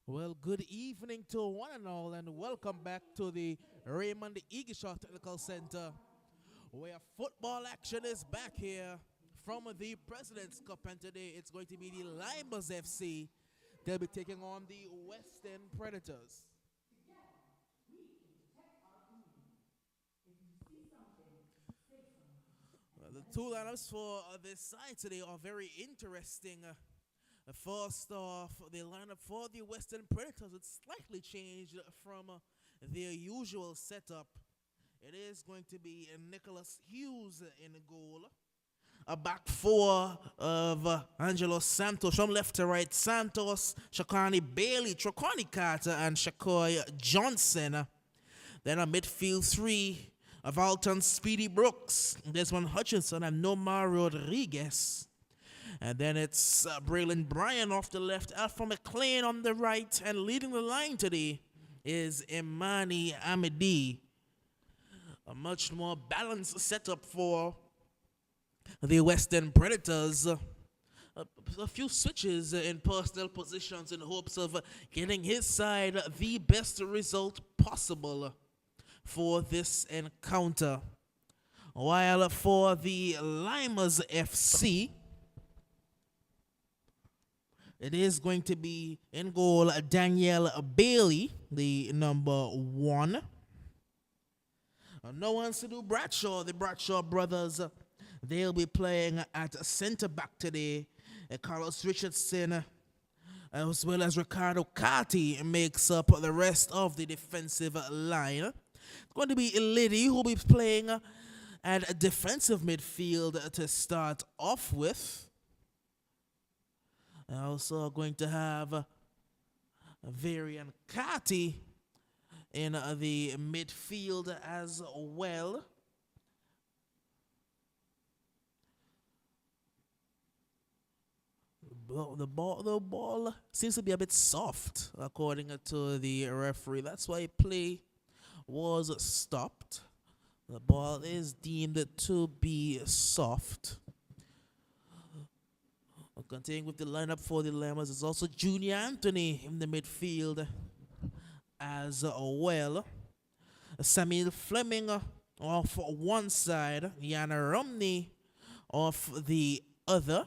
Well, good evening to one and all, and welcome back to the Raymond Eagleshaw Technical Center, where football action is back here from the President's Cup, and today it's going to be the Lymers FC. They'll be taking on the Western Predators. The two lineups for this side today are very interesting. First off, the lineup for the Western Predators it's slightly changed from their usual setup. It is going to be Nicholas Hughes in goal. A back four of Angelo Santos from left to right. Santos, Shakani Bailey, Trocani Carter, and Shakoy Johnson. Then a midfield three of Alton Speedy Brooks, Desmond Hutchinson, and Nomar Rodriguez. And then it's Braylon Bryan off the left, Alpha McLean on the right, and leading the line today is Imani Amidi. A much more balanced setup for the Western Predators. A few switches in personnel positions in hopes of getting his side the best result possible for this encounter. While for the Lymers FC, it is going to be in goal Daniel Bailey, the number one. No one's to do Bradshaw, the Bradshaw brothers. They'll be playing at center back today. Carlos Richardson, as well as Ricardo Carti, makes up the rest of the defensive line. It's going to be Liddy who'll be playing at a defensive midfield to start off with. Also going to have Varian Carti in the midfield as well. The ball seems to be a bit soft, according to the referee. That's why play was stopped. The ball is deemed to be soft. Continuing with the lineup for the Lymers is also Junior Anthony in the midfield as well. Samuel Fleming off one side, Yana Romney off the other.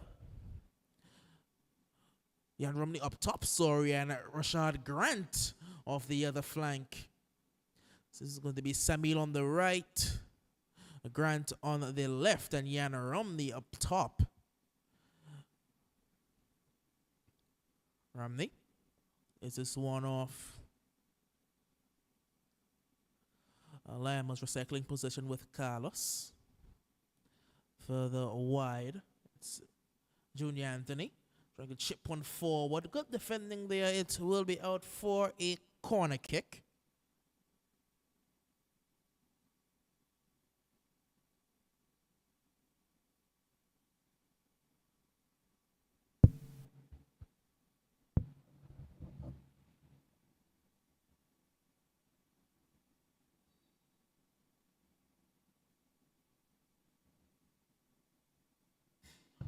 Jan Romney up top, sorry, and Rashad Grant off the other flank. So this is going to be Samuel on the right, Grant on the left, and Jan Romney up top. Romney is this one off. Lymers recycling possession with Carlos. Further wide, it's Junior Anthony. Trying to chip one forward. Good defending there. It will be out for a corner kick.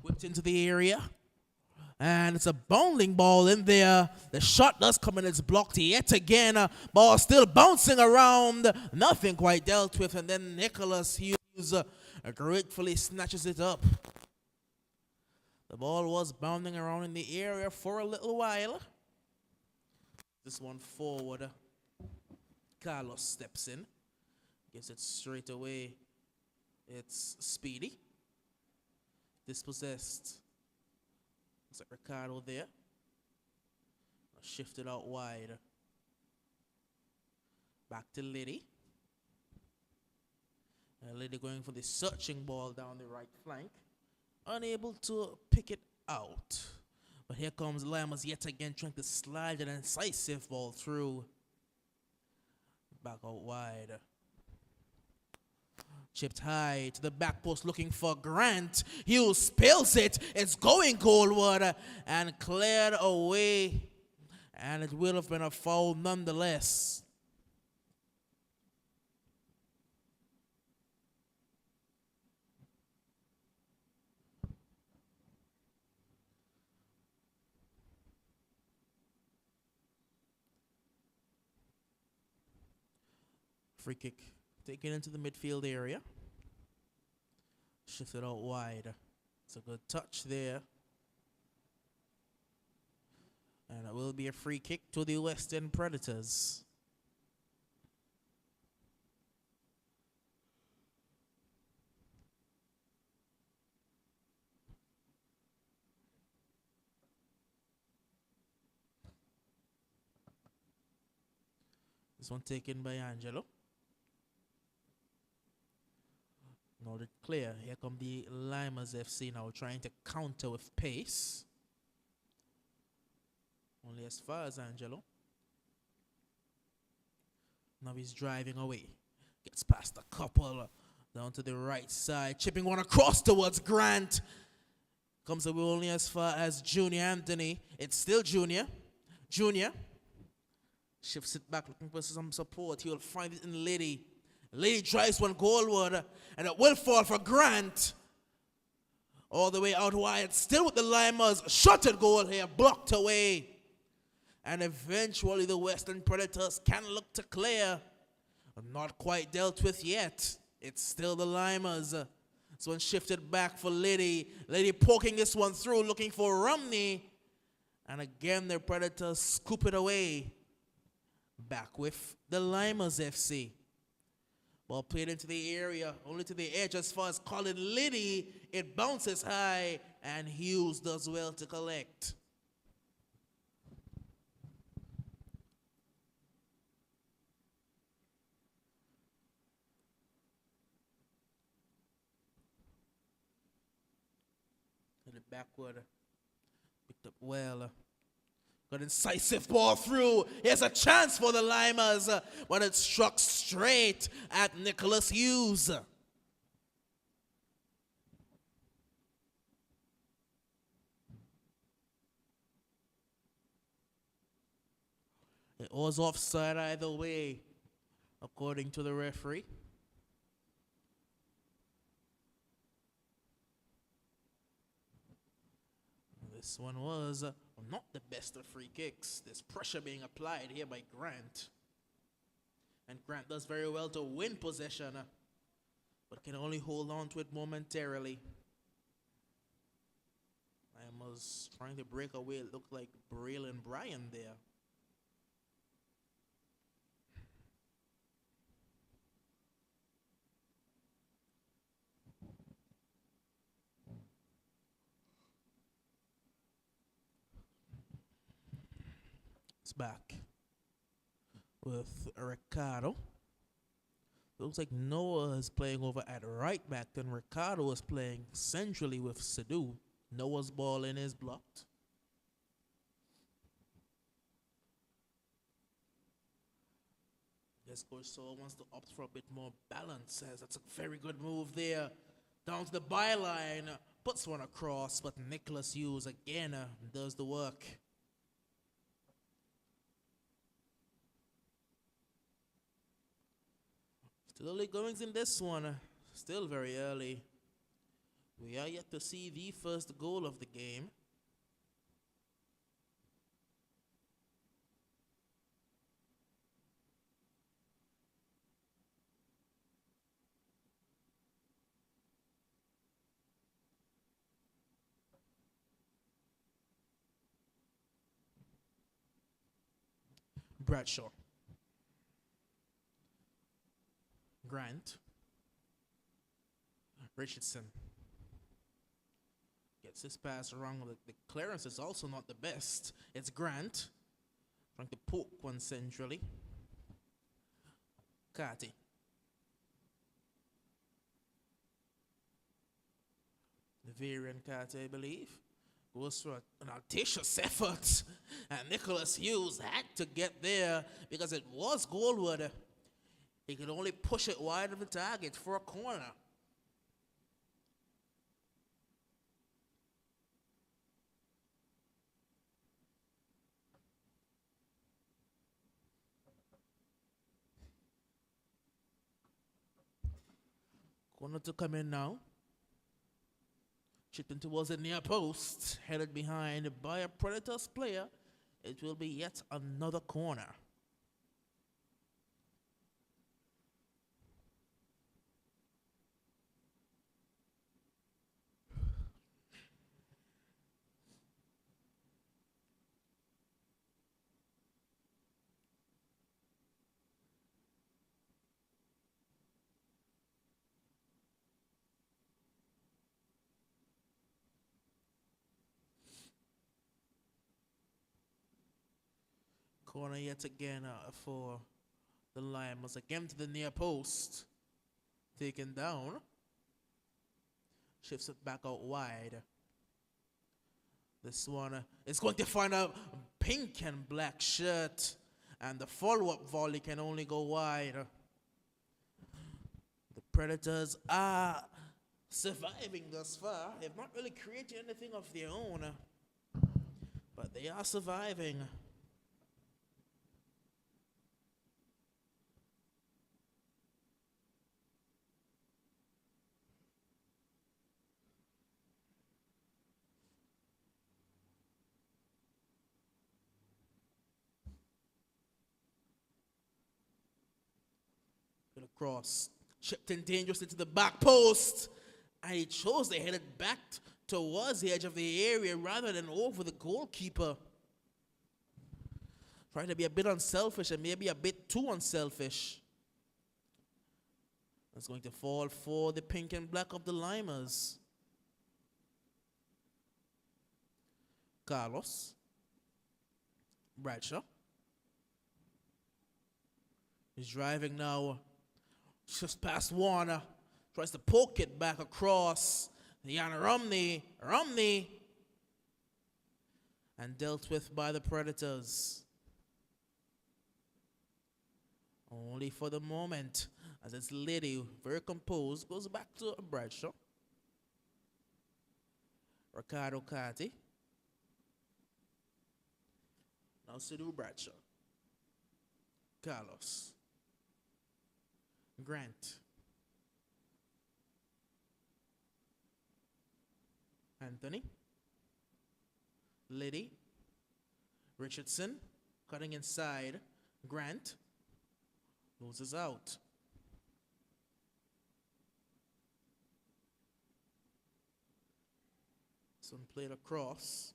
Whipped into the area. And it's a bowling ball in there. The shot does come in. It's blocked yet again. Ball still bouncing around. Nothing quite dealt with. And then Nicholas Hughes gratefully snatches it up. The ball was bounding around in the area for a little while. This one forward. Carlos steps in. Gives it straight away. It's Speedy. Dispossessed. It's like Ricardo there. Shifted out wide. Back to Liddy. Liddy going for the searching ball down the right flank. Unable to pick it out. But here comes Lymers yet again trying to slide an incisive ball through. Back out wide. Chipped high to the back post looking for Grant. Hughes spills it. It's going goalward and cleared away. And it will have been a foul nonetheless. Free kick taken into the midfield area. Shifted out wide. It's a good touch there. And it will be a free kick to the Western Predators. This one taken by Angelo. Now it's clear. Here come the Lymers FC now trying to counter with pace. Only as far as Angelo. Now he's driving away. Gets past a couple. Down to the right side. Chipping one across towards Grant. Comes away only as far as Junior Anthony. It's still Junior. Junior. Shifts it back looking for some support. He will find it in Liddy. Liddy drives one goalward. And it will fall for Grant. All the way out wide. Still with the Lymers. Shot at goal here. Blocked away. And eventually the Western Predators can look to clear. Not quite dealt with yet. It's still the Lymers. This one shifted back for Liddy. Liddy poking this one through, looking for Romney. And again, the Predators scoop it away. Back with the Lymers FC. Ball played into the area, only to the edge as far as Colin Liddy. It bounces high, and Hughes does well to collect. Backward, picked up well. Got incisive ball through. Here's a chance for the Lymers, but it struck straight at Nicholas Hughes. It was offside either way, according to the referee. This one was not the best of free kicks. There's pressure being applied here by Grant. And Grant does very well to win possession, but can only hold on to it momentarily. I was trying to break away. It looked like Braylon Bryan there. Back with Ricardo. Looks like Noah is playing over at right back, then Ricardo is playing centrally with Sadu. Noah's ball in is blocked. Yes, Coach Saul wants to opt for a bit more balance. Says that's a very good move there. Down to the byline, puts one across, but Nicholas Hughes again does the work. Still early goings in this one. Still very early. We are yet to see the first goal of the game. Bradshaw. Grant. Richardson. Gets his pass wrong. The clearance is also not the best. It's Grant. Trying to poke one centrally. Carty. The variant Carty, I believe. Goes for an audacious effort. And Nicholas Hughes had to get there because it was goalward. He could only push it wide of the target for a corner. Corner to come in now. Chipped in towards the near post. Headed behind by a Predators player. It will be yet another corner. Corner yet again for the Lymers. Again to the near post. Taken down. Shifts it back out wide. This one is going to find a pink and black shirt. And the follow-up volley can only go wide. The Predators are surviving thus far. They've not really created anything of their own. But they are surviving. Across, chipped in dangerously to the back post, and he chose to head it back towards the edge of the area rather than over the goalkeeper. Trying to be a bit unselfish and maybe a bit too unselfish. It's going to fall for the pink and black of the Lymers. Carlos. Bradshaw. He's driving now. Just past Warner. Tries to poke it back across. Jan Romney. And dealt with by the Predators. Only for the moment. As it's Liddy, very composed, goes back to Bradshaw. Ricardo Carty. Now Sidhu Bradshaw. Carlos. Grant. Anthony. Liddy. Richardson. Cutting inside. Grant. Loses out. Some played across.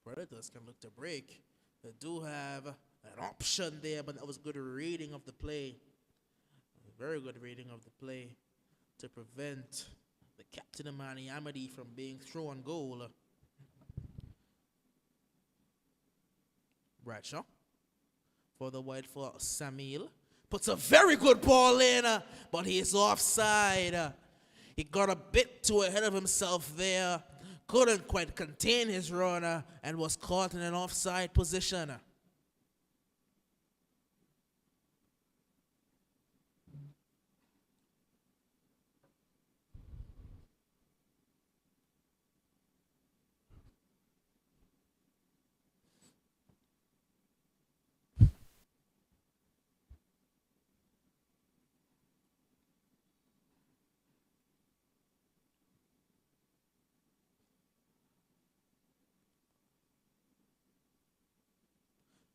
Predators can look to break. They do have an option there, but that was good reading of the play. Very good reading of the play to prevent the captain of Amity from being thrown on goal. Bradshaw for the wide for Samil. Puts a very good ball in, but he is offside. He got a bit too ahead of himself there. Couldn't quite contain his runner and was caught in an offside position.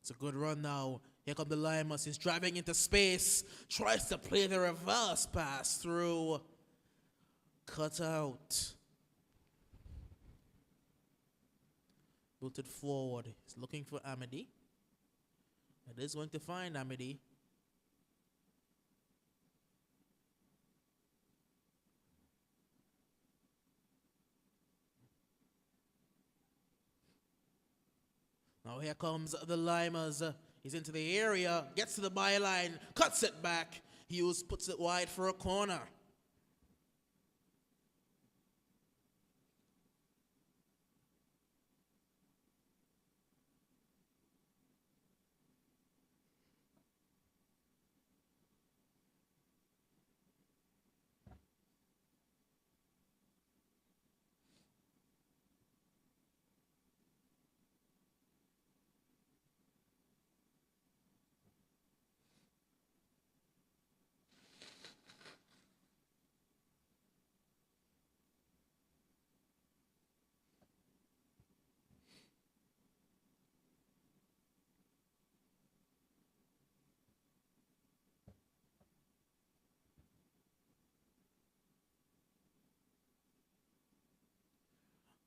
It's a good run now. Here come the Lymers. He's driving into space. Tries to play the reverse pass through. Cut out. Booted forward. He's looking for Amity. It is going to find Amity. Now here comes the Lymers. He's into the area, gets to the byline, cuts it back. Hughes puts it wide for a corner.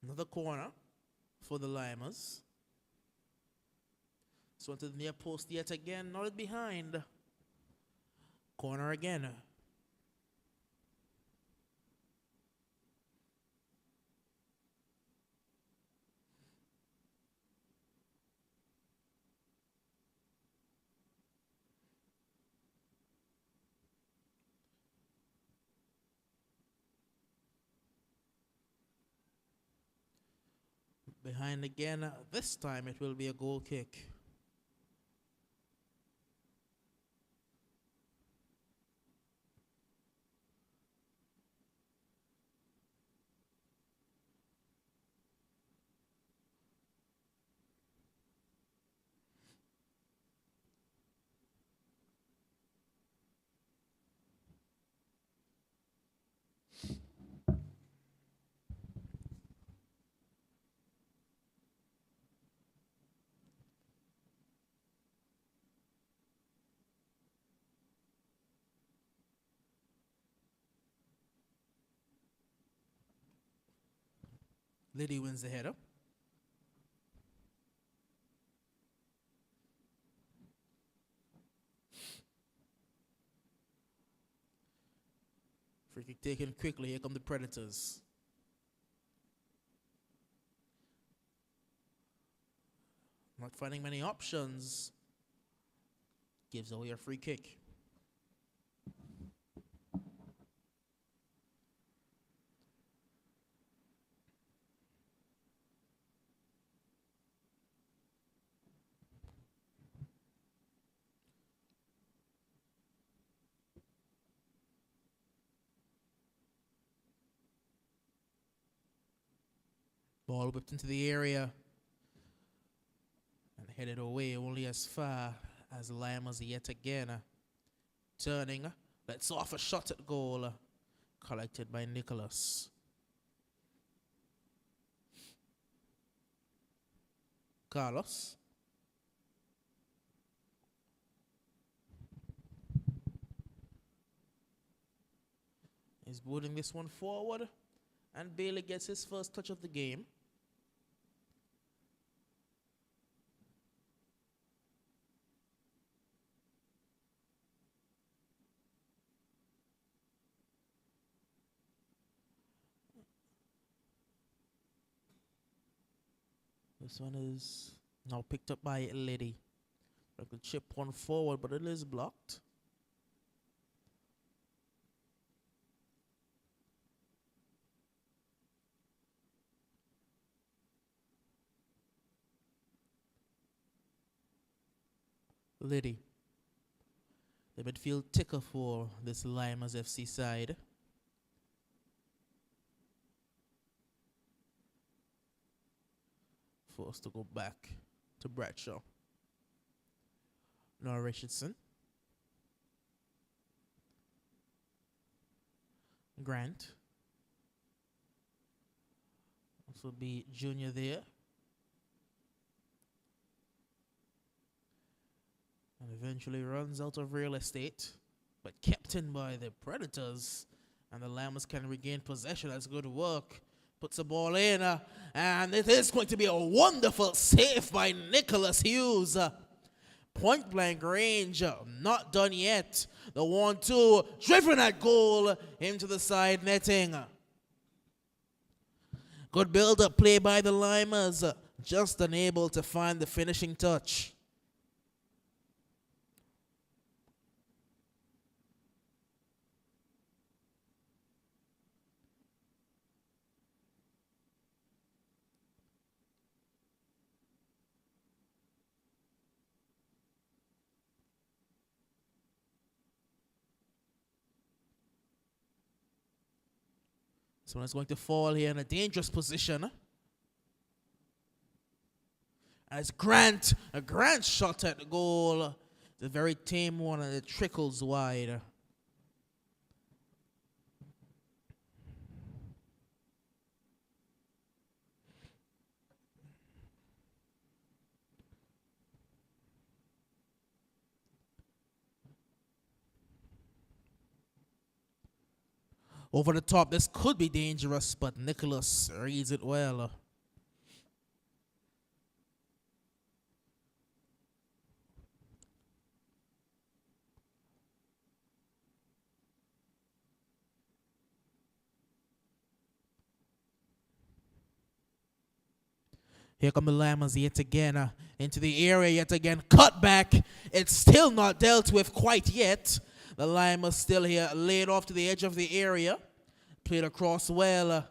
Another corner for the Lymers. So into the near post yet again, not behind. Corner again. Behind again. This time it will be a goal kick. Liddy wins the header. Free kick taken quickly. Here come the Predators. Not finding many options. Gives away a free kick. Ball whipped into the area and headed away only as far as Lymers yet again. Turning, lets off a shot at goal, collected by Nicholas. Carlos. He's booting this one forward, and Bailey gets his first touch of the game. This one is now picked up by Liddy. Like the chip one forward, but it is blocked. Liddy, the midfield ticker for this Lymers FC side. Forced to go back to Bradshaw. Noah Richardson. Grant. Also be Junior there. And eventually runs out of real estate, but kept in by the Predators. And the Lymers can regain possession. That's good work. Puts the ball in, and it is going to be a wonderful save by Nicholas Hughes. Point blank range, not done yet. The 1-2, driven at goal into the side netting. Good build-up play by the Lymers, just unable to find the finishing touch. Someone is going to fall here in a dangerous position. As Grant, a Grant shot at the goal. It's a very tame one and it trickles wide. Over the top, this could be dangerous, but Nicholas reads it well. Here come the Lymers yet again into the area yet again. Cut back. It's still not dealt with quite yet. The Lymers still here, laid off to the edge of the area. Played across well.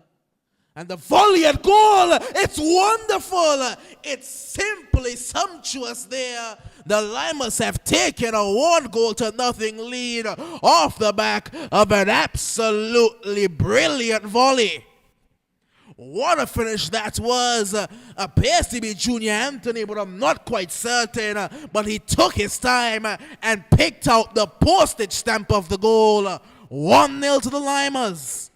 And the volley at goal, it's wonderful. It's simply sumptuous there. The Lymers have taken a 1-goal-to-nothing lead off the back of an absolutely brilliant volley. What a finish that was. Appears to be Junior Anthony, but I'm not quite certain. But he took his time and picked out the postage stamp of the goal. 1-0 to the Lymers.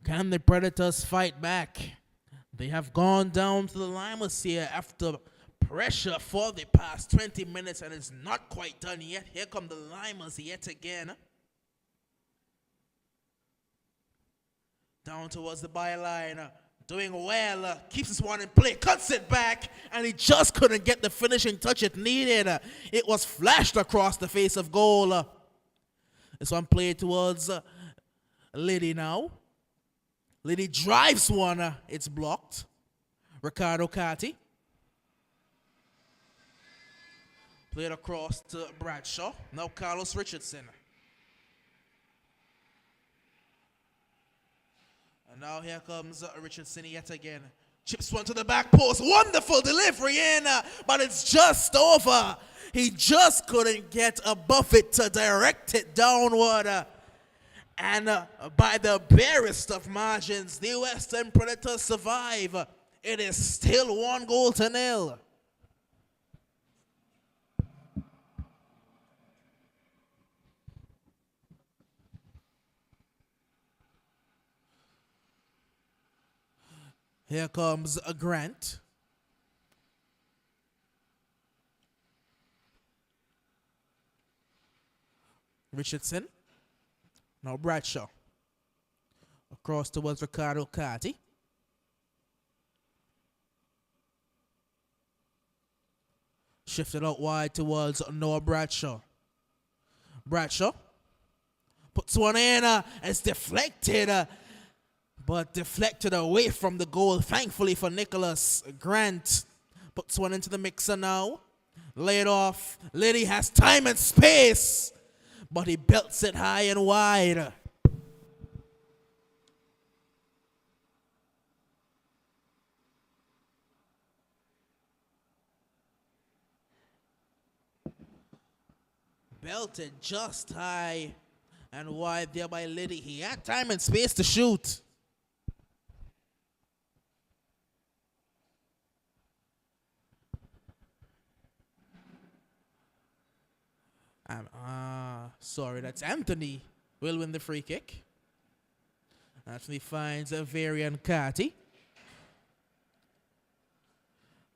Can the Predators fight back? They have gone down to the Lymers here after pressure for the past 20 minutes, and it's not quite done yet. Here come the Lymers yet again. Down towards the byline. Doing well. Keeps this one in play. Cuts it back, and he just couldn't get the finishing touch it needed. It was flashed across the face of goal. This one played towards Liddy now. Liddy drives one. It's blocked. Ricardo Carty. Played across to Bradshaw. Now Carlos Richardson. And now here comes Richardson yet again. Chips one to the back post. Wonderful delivery in, but it's just over. He just couldn't get above it to direct it downward. And by the barest of margins, the Western Predators survive. It is still 1-0. Here comes a Grant. Richardson. Now Bradshaw. Across towards Ricardo Carty. Shifted out wide towards Noah Bradshaw. Bradshaw puts one in. It's deflected. But deflected away from the goal. Thankfully for Nicholas. Grant puts one into the mixer now. Laid off. Liddy has time and space. But he belts it high and wide. Belted just high and wide there by Liddy. He had time and space to shoot. Sorry, that's Anthony will win the free kick. Anthony finds a Varian Carty.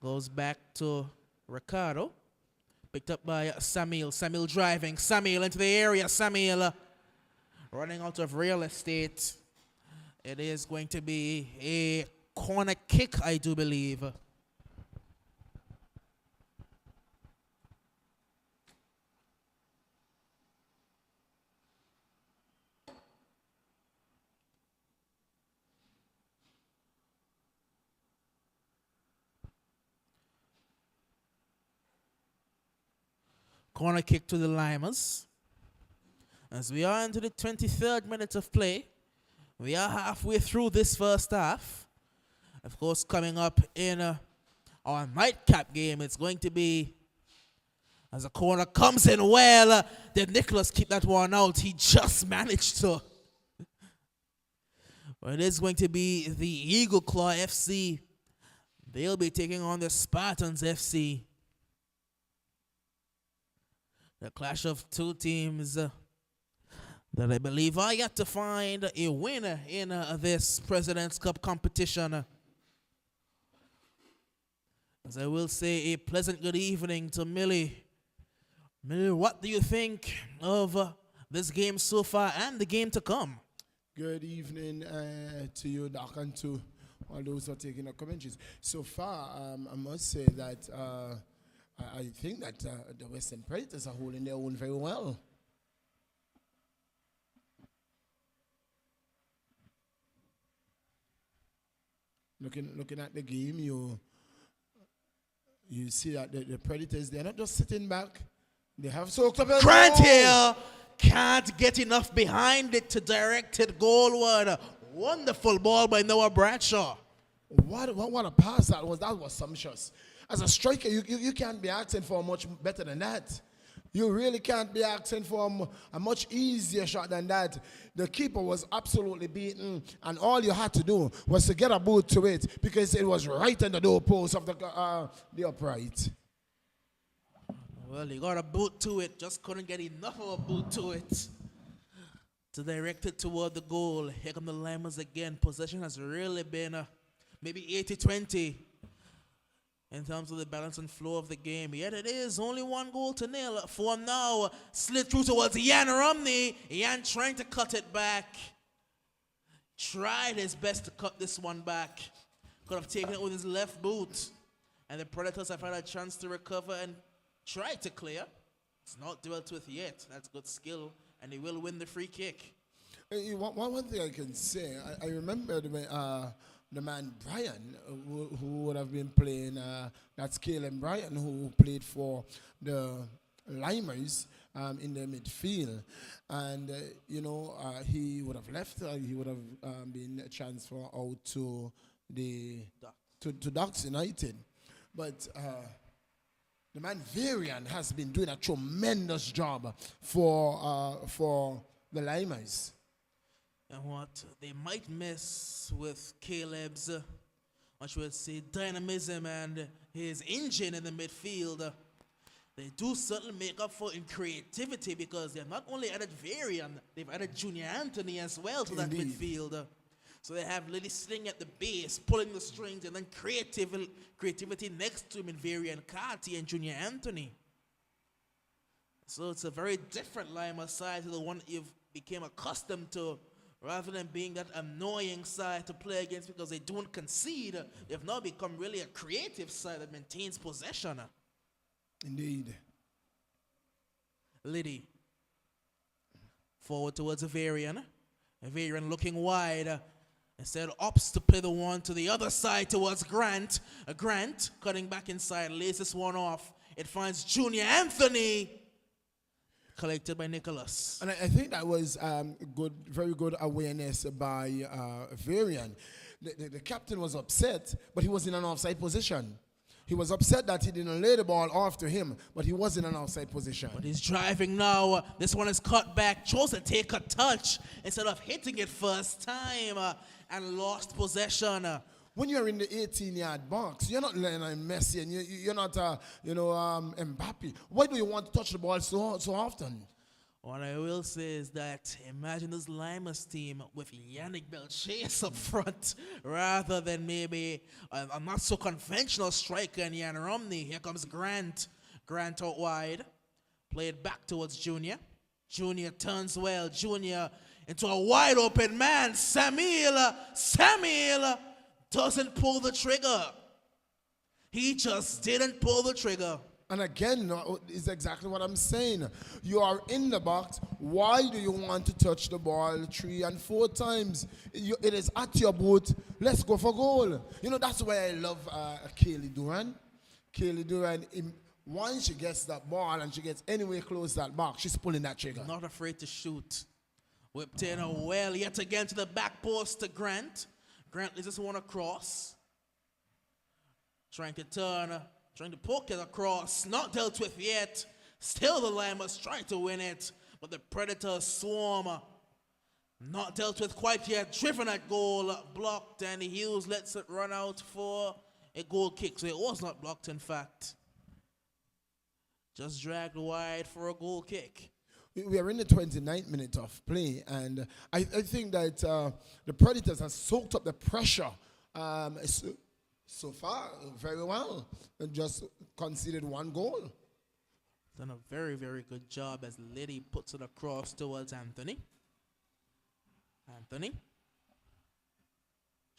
Goes back to Ricardo. Picked up by Samuel. Samuel driving. Samuel into the area. Samuel running out of real estate. It is going to be a corner kick, I do believe. Corner kick to the Lymers. As we are into the 23rd minute of play, we are halfway through this first half. Of course, coming up in our nightcap game, it's going to be, as a corner comes in well, did Nicholas keep that one out? He just managed to. Well, it is going to be the Eagle Claw FC. They'll be taking on the Spartans FC. The clash of two teams that I believe are yet to find a winner in this President's Cup competition. As I will say, a pleasant good evening to Millie. Millie, what do you think of this game so far and the game to come? Good evening to you, Doc, and to all those who are taking the commentaries. So far, I must say that I think that the Western Predators are holding their own very well. Looking at the game, you see that the Predators, they're not just sitting back. They have soaked up a Grant goal. here can't get enough behind it to direct it goalward. Wonderful ball by Noah Bradshaw. What a pass that was. That was sumptuous. As a striker, you can't be asking for much better than that. You really can't be asking for a much easier shot than that. The keeper was absolutely beaten, and all you had to do was to get a boot to it because it was right in the doorpost of the upright. Well, he got a boot to it, just couldn't get enough of a boot to it to direct it toward the goal. Here come the Lymers again. Possession has really been maybe 80-20 in terms of the balance and flow of the game. Yet it is only 1-0 for now. Slid through towards Yan Romney. Yan trying to cut it back. Tried his best to cut this one back. Could have taken it with his left boot. And the Predators have had a chance to recover and try to clear. It's not dealt with yet. That's good skill. And he will win the free kick. One thing I can say, I remember the man Brian, who would have been playing, that's Caleb Brian, who played for the Lymers in the midfield. And, he would have left, he would have been transferred out to to Ducks United. But the man Varian has been doing a tremendous job for the Lymers. And what they might miss with Caleb's, what you would say, dynamism and his engine in the midfield, they do certainly make up for in creativity because they've not only added Varian, they've added Junior Anthony as well to that midfield. So they have Lily sitting at the base, pulling the strings, and then creativity next to him in Varian Carty and Junior Anthony. So it's a very different Lymers side to the one that you've became accustomed to, rather than being that annoying side to play against because they don't concede. They've now become really a creative side that maintains possession. Indeed. Liddy. Forward towards a Varian. A Varian looking wide. Instead opts to play the one to the other side towards Grant. A Grant cutting back inside, lays this one off. It finds Junior Anthony. Collected by Nicholas. And I think that was good, very good awareness by Varian. The captain was upset, but he was in an offside position. He was upset that he didn't lay the ball off to him, but he was in an offside position. But he's driving now. This one is cut back. Chose to take a touch instead of hitting it first time and lost possession. When you're in the 18-yard box, you're not Lionel Messi and you're not, Mbappe. Why do you want to touch the ball so often? What I will say is that imagine this Lymers team with Yannick Belchase up front rather than maybe a not so conventional striker in Yan Romney. Here comes Grant. Grant out wide. Played back towards Junior. Junior turns well. Junior into a wide open man. Samuel doesn't pull the trigger. He just didn't pull the trigger. And again, is exactly what I'm saying. You are in the box. Why do you want to touch the ball 3 and 4 times? It is at your boot. Let's go for goal. That's why I love Kaylee Duran. Kaylee Duran, once she gets that ball and she gets anywhere close to that box, she's pulling that trigger. Not afraid to shoot. Whipped in well yet again to the back post to Grant. Grant leads this one across. Trying to turn, trying to poke it across. Not dealt with yet. Still the Lymers trying to win it. But the Predators swarm. Not dealt with quite yet. Driven at goal. Blocked. And Hughes lets it run out for a goal kick. So it was not blocked, in fact. Just dragged wide for a goal kick. We are in the 29th minute of play, and I think that the Predators have soaked up the pressure so far very well and just conceded 1 goal. Done a very, very good job as Liddy puts it across towards Anthony. Anthony.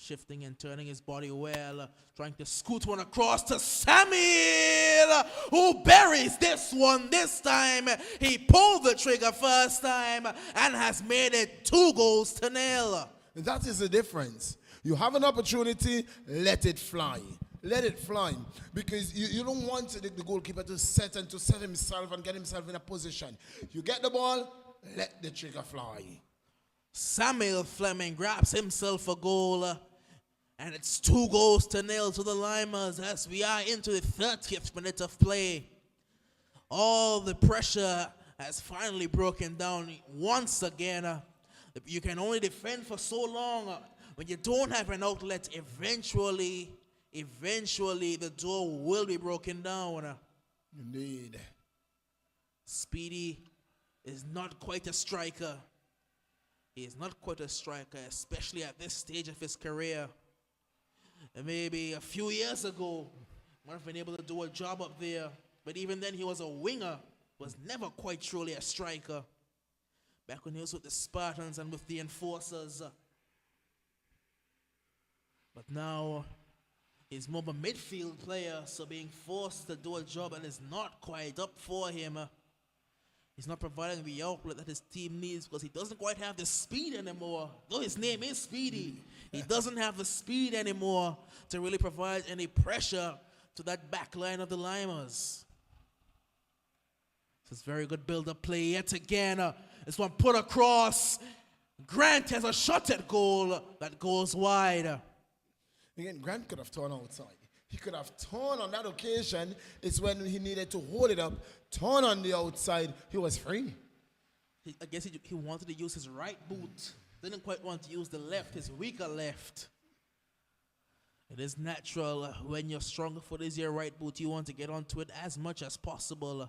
Shifting and turning his body well, trying to scoot one across to Samuel, who buries this one this time. He pulled the trigger first time and has made it 2-0. That is the difference. You have an opportunity, let it fly. Let it fly. Because you don't want the goalkeeper to set himself and get himself in a position. You get the ball, let the trigger fly. Samuel Fleming grabs himself a goal, and it's 2-0 to the Lymers as we are into the 30th minute of play. All the pressure has finally broken down once again. You can only defend for so long. When you don't have an outlet, eventually the door will be broken down. Indeed. Speedy is not quite a striker. He is not quite a striker, especially at this stage of his career. And maybe a few years ago, might have been able to do a job up there. But even then, he was a winger, was never quite truly a striker. Back when he was with the Spartans and with the Enforcers. But now, he's more of a midfield player, so being forced to do a job and is not quite up for him. He's not providing the outlet that his team needs because he doesn't quite have the speed anymore. Though his name is Speedy, he doesn't have the speed anymore to really provide any pressure to that back line of the Lymers. This is very good build-up play yet again. This one put across. Grant has a shot at goal that goes wide. Again, Grant could have torn outside. He could have torn on that occasion. It's when he needed to hold it up, turn on the outside. He was free. I guess he wanted to use his right boot. Didn't quite want to use the left, his weaker left. It is natural when your stronger foot is your right boot. You want to get onto it as much as possible.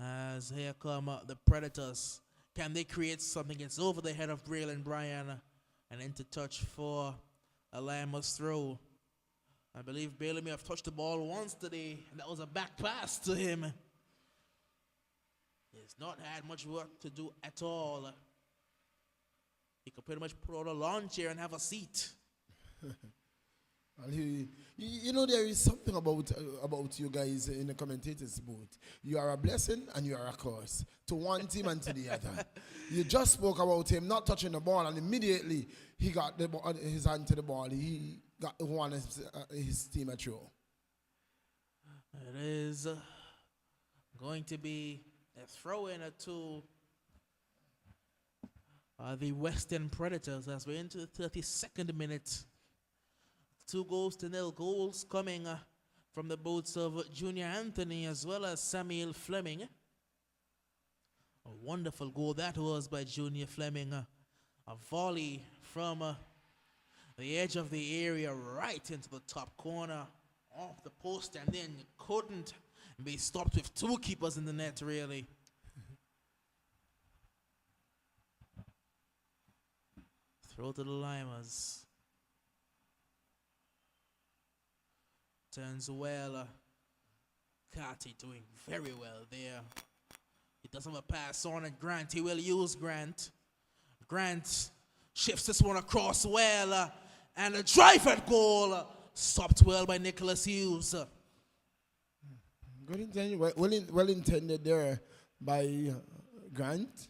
As here come the Predators. Can they create something? It's over the head of Braylon Bryan and into touch for a Lymers throw. I believe Bailey may have touched the ball once today, and that was a back pass to him. He's not had much work to do at all. He could pretty much put on a lawn chair and have a seat. Well, you know, there is something about you guys in the commentators' booth. You are a blessing and you are a curse to one team and to the other. You just spoke about him not touching the ball, and immediately he got his hand to the ball. He got one his team a throw. It is going to be a throw-in to the Predators as we're into the 32nd minute. 2-0. Goals coming from the boots of Junior Anthony as well as Samuel Fleming. A wonderful goal that was by Junior Fleming. A volley from the edge of the area right into the top corner off the post, and then couldn't be stopped with two keepers in the net, really. Throw to the Lymers. Turns well. Carty doing very well there. He does have a pass on at Grant. He will use Grant. Grant shifts this one across well. And a drive at goal. Stopped well by Nicholas Hughes. Good intention. Well intended there by Grant.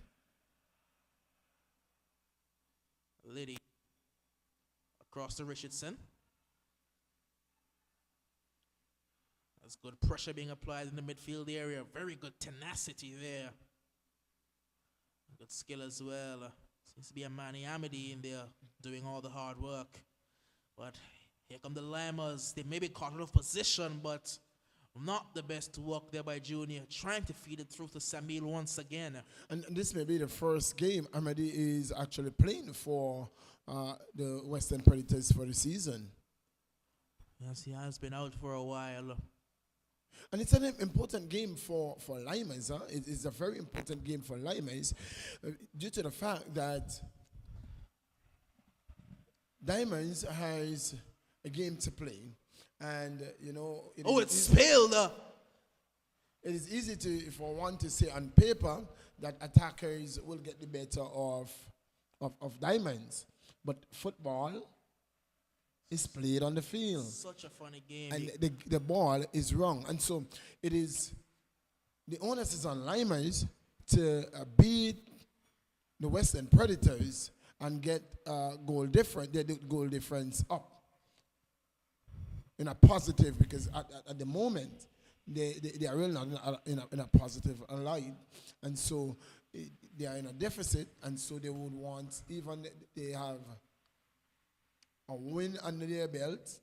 Liddy across to Richardson. There's good pressure being applied in the midfield area. Very good tenacity there. Good skill as well. Seems to be a Manny Amity in there doing all the hard work. But here come the Lymers. They may be caught out of position, but not the best work there by Junior. Trying to feed it through to Samuel once again. And this may be the first game Amity is actually playing for the Western Predators for the season. Yes, he has been out for a while. And it's an important game for Lymers. It is a very important game for Lymers due to the fact that Diamonds has a game to play. And, you know... it's spilled! It is easy to, if I want to say on paper, that attackers will get the better of Diamonds. But football is played on the field. Such a funny game. And the ball is wrong. And so it is, the onus is on Lymers to beat the Western Predators and get goal difference up in a positive, because at the moment they are really not in a positive light, and so they are in a deficit, and so they would want, even they have a win under their belt,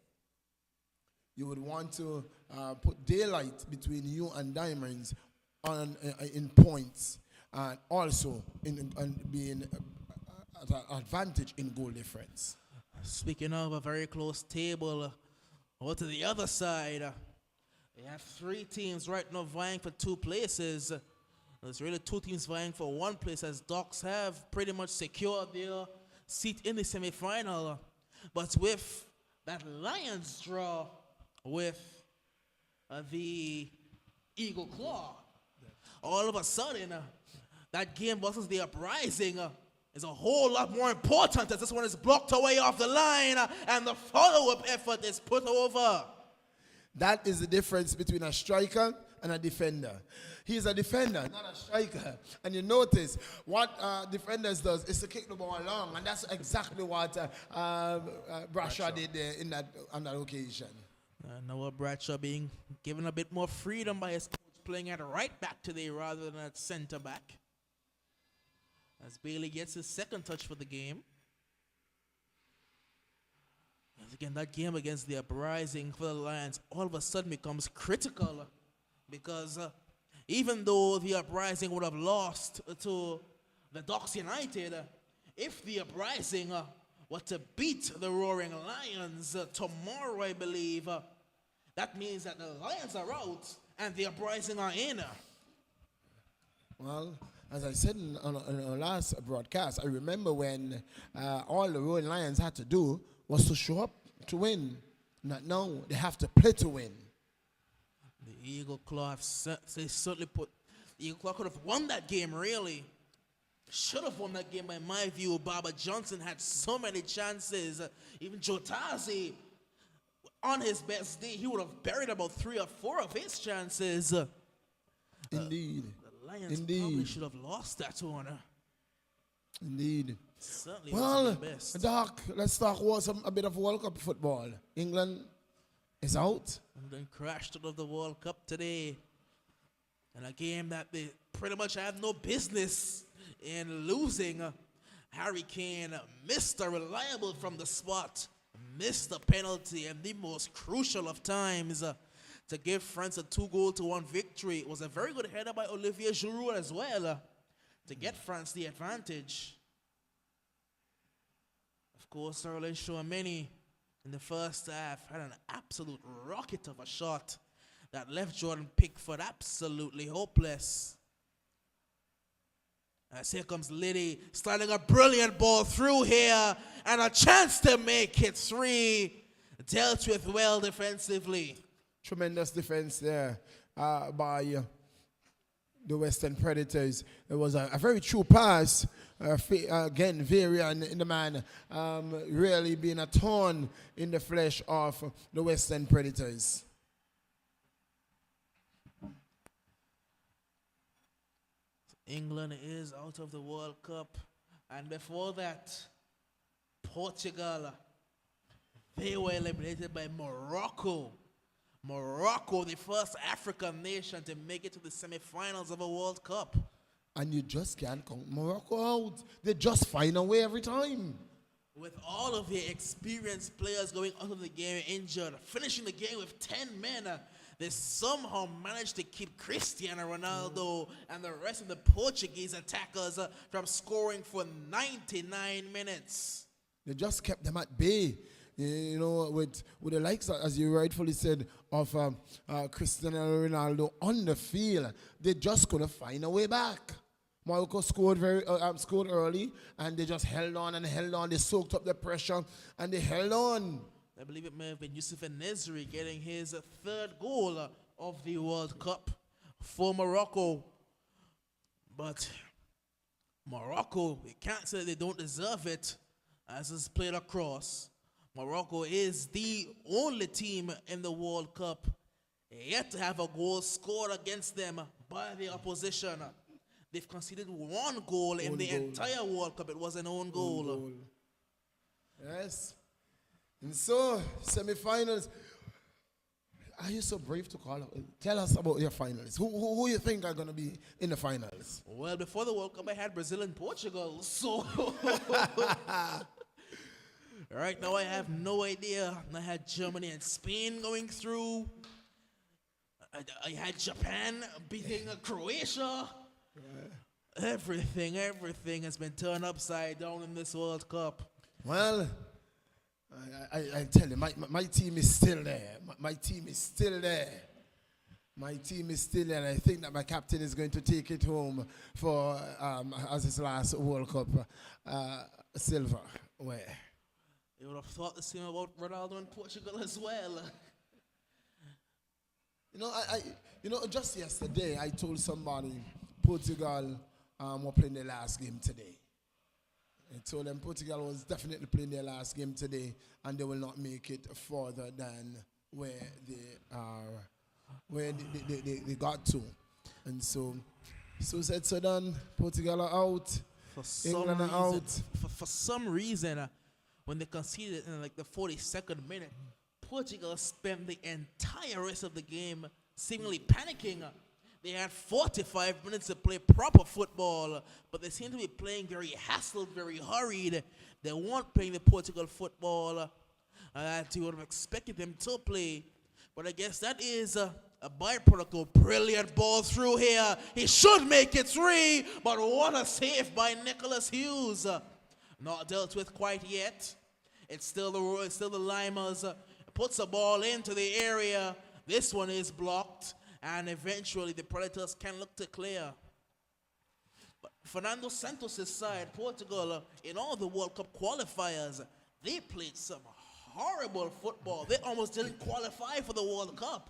you would want to put daylight between you and Diamonds in points, and also in being at an advantage in goal difference. Speaking of a very close table, over to the other side, we have three teams right now vying for two places. There's really two teams vying for one place, as Docs have pretty much secured their seat in the semi-final. But with that Lions draw with the Eagle Claw, all of a sudden, that game versus the Uprising is a whole lot more important, as this one is blocked away off the line and the follow-up effort is put over. That is the difference between a striker and a defender. He's a defender, not a striker. And you notice what defenders does is to kick the ball along, and that's exactly what Bradshaw did there on that occasion. Noah Bradshaw being given a bit more freedom by his coach, playing at right back today rather than at center back, as Bailey gets his second touch for the game. As again, that game against the Uprising for the Lions all of a sudden becomes critical, because even though the Uprising would have lost to the Docks United, if the Uprising were to beat the Roaring Lions tomorrow, I believe, that means that the Lions are out and the Uprising are in. Well, as I said on our last broadcast, I remember when all the Roaring Lions had to do was to show up to win. Not now, they have to play to win. The Eagle Claw, they certainly put, the Eagle Claw could have won that game, really. Should have won that game, by my view. Baba Johnson had so many chances. Even Jotazi, on his best day, he would have buried about 3 or 4 of his chances. Indeed. The Lions probably should have lost that one. Indeed. Certainly well, wasn't the best. Doc, let's talk about a bit of World Cup football. England is out. England crashed out of the World Cup today in a game that they pretty much have no business in losing. Harry Kane missed a reliable from the spot, missed a penalty, and the most crucial of times to give France a 2-1 victory. It was a very good header by Olivier Giroud as well to get France the advantage. Of course, Erling Tchouameni in the first half had an absolute rocket of a shot that left Jordan Pickford absolutely hopeless. As here comes Liddy, sliding a brilliant ball through here, and a chance to make it 3. Dealt with well defensively. Tremendous defense there by the Western Predators. It was a very true pass. Again, Varian in the man really being a thorn in the flesh of the Western Predators. England is out of the World Cup, and before that, Portugal, they were eliminated by Morocco. Morocco, the first African nation to make it to the semi-finals of a World Cup. And you just can't count Morocco out. They just find a way every time. With all of the experienced players going out of the game injured, finishing the game with 10 men, they somehow managed to keep Cristiano Ronaldo and the rest of the Portuguese attackers from scoring for 99 minutes. They just kept them at bay. You know, with the likes, as you rightfully said, of Cristiano Ronaldo on the field, they just couldn't find a way back. Morocco scored scored early, and they just held on and held on. They soaked up the pressure, and they held on. I believe it may have been Yusuf Nesri getting his 3rd goal of the World Cup for Morocco. But Morocco, we can't say they don't deserve it, as it's played across. Morocco is the only team in the World Cup yet to have a goal scored against them by the opposition. they've conceded one goal in Own the goal. entire World Cup. It was an own Own goal. goal. Yes. And so, semi-finals. Are you so brave to call? Tell us about your finals. Who you think are going to be in the finals? Well, before the World Cup, I had Brazil and Portugal. So, right now I have no idea. I had Germany and Spain going through. I had Japan beating Croatia. Everything has been turned upside down in this World Cup. Well, I tell you, my team is still there. My team is still there. My team is still there. And I think that my captain is going to take it home for as his last World Cup silver. Where? You would have thought the same about Ronaldo and Portugal as well. Just yesterday I told somebody Portugal were playing their last game today. I told them Portugal was definitely playing their last game today, and they will not make it further than where they are, where they got to. And so said so done. Portugal are out. England are out. For some reason, when they conceded in like the 42nd minute, Portugal spent the entire rest of the game seemingly panicking. They had 45 minutes to play proper football, but they seem to be playing very hassled, very hurried. They weren't playing the Portugal football that you would have expected them to play. But I guess that is a byproduct of brilliant ball through here. He should make it 3, but what a save by Nicholas Hughes. Not dealt with quite yet. It's still the Lymers. Puts the ball into the area. This one is blocked. And eventually the Predators can look to clear. But Fernando Santos' side, Portugal, in all the World Cup qualifiers, they played some horrible football. They almost didn't qualify for the World Cup.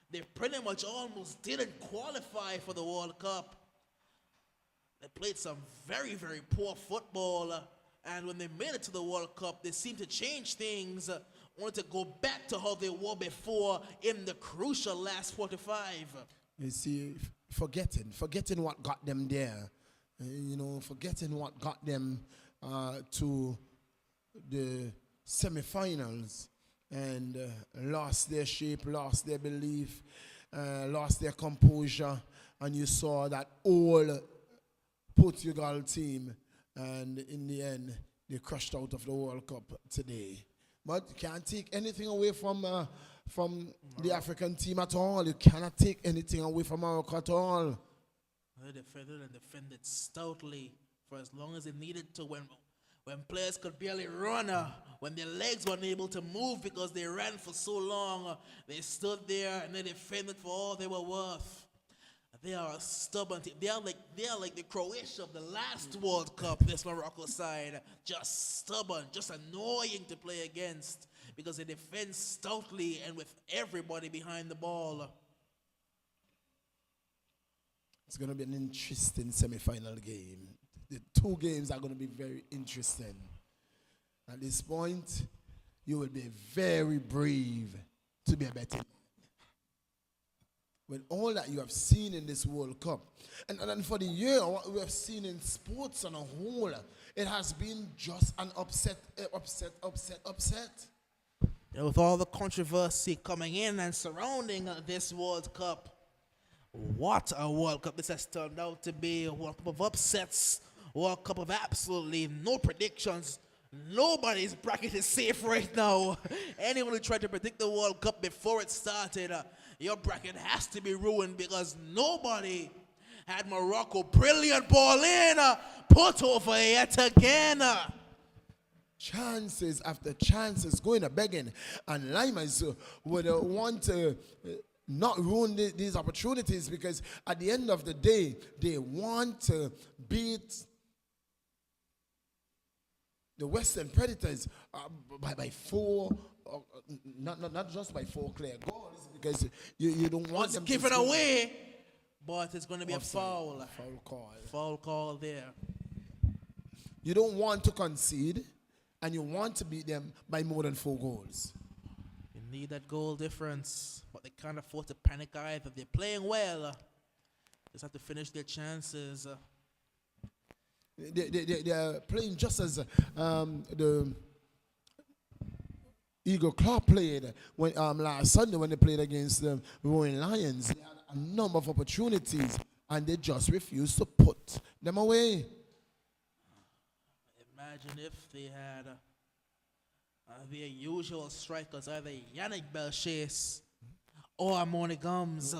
They pretty much almost didn't qualify for the World Cup. They played some very, very poor football. And when they made it to the World Cup, they seemed to change things. Wanted to go back to how they were before in the crucial last 45. You see, forgetting what got them there. Forgetting what got them to the semifinals and lost their shape, lost their belief, lost their composure. And you saw that whole Portugal team, and in the end, they crushed out of the World Cup today. But you can't take anything away from the African team at all. You cannot take anything away from Morocco at all. They defended stoutly for as long as they needed to. When players could barely run, when their legs weren't able to move because they ran for so long, they stood there and they defended for all they were worth. They are a stubborn team. They are like the Croatia of the last World Cup, this Morocco side. Just stubborn, just annoying to play against because they defend stoutly and with everybody behind the ball. It's going to be an interesting semi-final game. The two games are going to be very interesting. At this point, you will be very brave to be a better man. With all that you have seen in this World Cup, and for the year, what we have seen in sports on a whole, it has been just an upset. Yeah, with all the controversy coming in and surrounding this World Cup, what a World Cup this has turned out to be. A World Cup of upsets, World Cup of absolutely no predictions. Nobody's bracket is safe right now. Anyone who tried to predict the World Cup before it started, your bracket has to be ruined because nobody had Morocco brilliant ball in, put over yet again. Chances after chances going a begging, and Lymers would want to not ruin these opportunities because at the end of the day, they want to beat the Western Predators by 4, not just by 4 clear goals, because you don't want them given away, but it's going to be offside, a foul. Foul call there. You don't want to concede, and you want to beat them by more than 4 goals. You need that goal difference, but they can't afford to panic either. They're playing well. Just have to finish their chances. They are playing just as the Eagle Claw played when last Sunday when they played against the Roaring Lions. They had a number of opportunities and they just refused to put them away. Imagine if they had their usual strikers, either Yannick Belchase or Amoni Gums.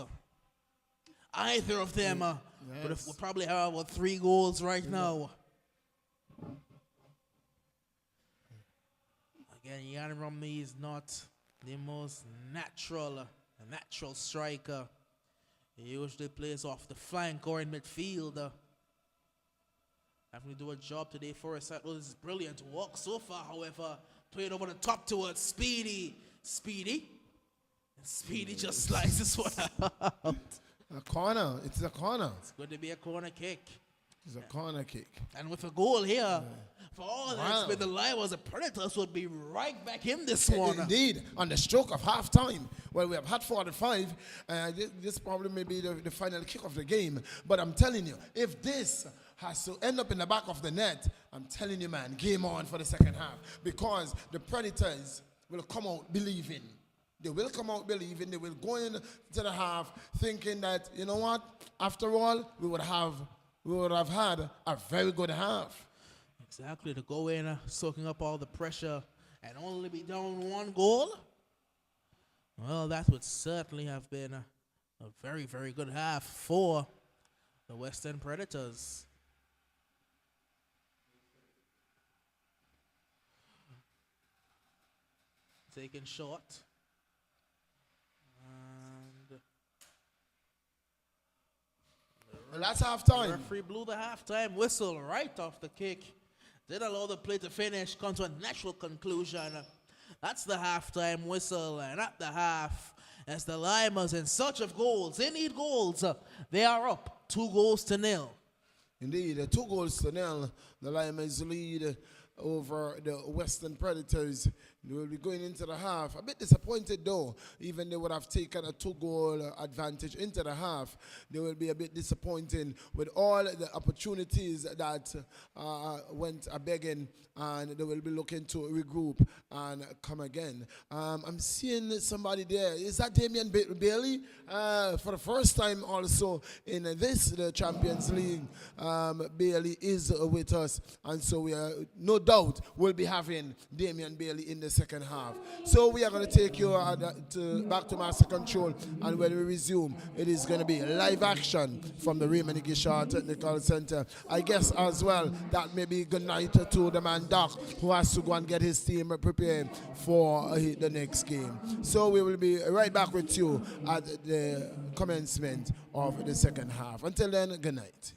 Either of them would probably have about 3 goals right now. Again, Yann Romney is not the most natural striker. He usually plays off the flank or in midfield. Having to do a job today for us. That was brilliant walk so far, however. Played over the top towards Speedy. Speedy just slices this one out. A corner. It's a corner. It's going to be a corner kick. It's a corner kick. And with a goal here, for all that's with the Lymers, the Predators would be right back in this one. Indeed, on the stroke of half-time. Well, we have had 45. This probably may be the final kick of the game. But I'm telling you, if this has to end up in the back of the net, I'm telling you, man, game on for the second half. Because the Predators will come out believing. They will come out believing. They will go into the half thinking that, you know what, after all, we would have had a very good half. Exactly, to go in soaking up all the pressure and only be down 1 goal. Well, that would certainly have been a very, very good half for the Western Predators. Taken short. And that's half-time. The referee blew the halftime whistle right off the kick. Did allow the play to finish, come to a natural conclusion. That's the halftime whistle, and at the half, as the Lymers in search of goals, they need goals. They are up 2-0. Indeed, 2-0. The Lymers lead over the Western Predators. They will be going into the half. A bit disappointed though. Even they would have taken a 2-goal advantage into the half. They will be a bit disappointing with all the opportunities that went a begging, and they will be looking to regroup and come again. I'm seeing somebody there. Is that Damian Bailey? For the first time also in the Champions League, Bailey is with us, and so we are no doubt will be having Damian Bailey in the second half. So we are going to take you back to Master Control, and when we resume, it is going to be live action from the Raymond Igishaw Technical Center. I guess as well that may be good night to the man Doc, who has to go and get his team prepared for the next game. So we will be right back with you at the commencement of the second half. Until then, good night.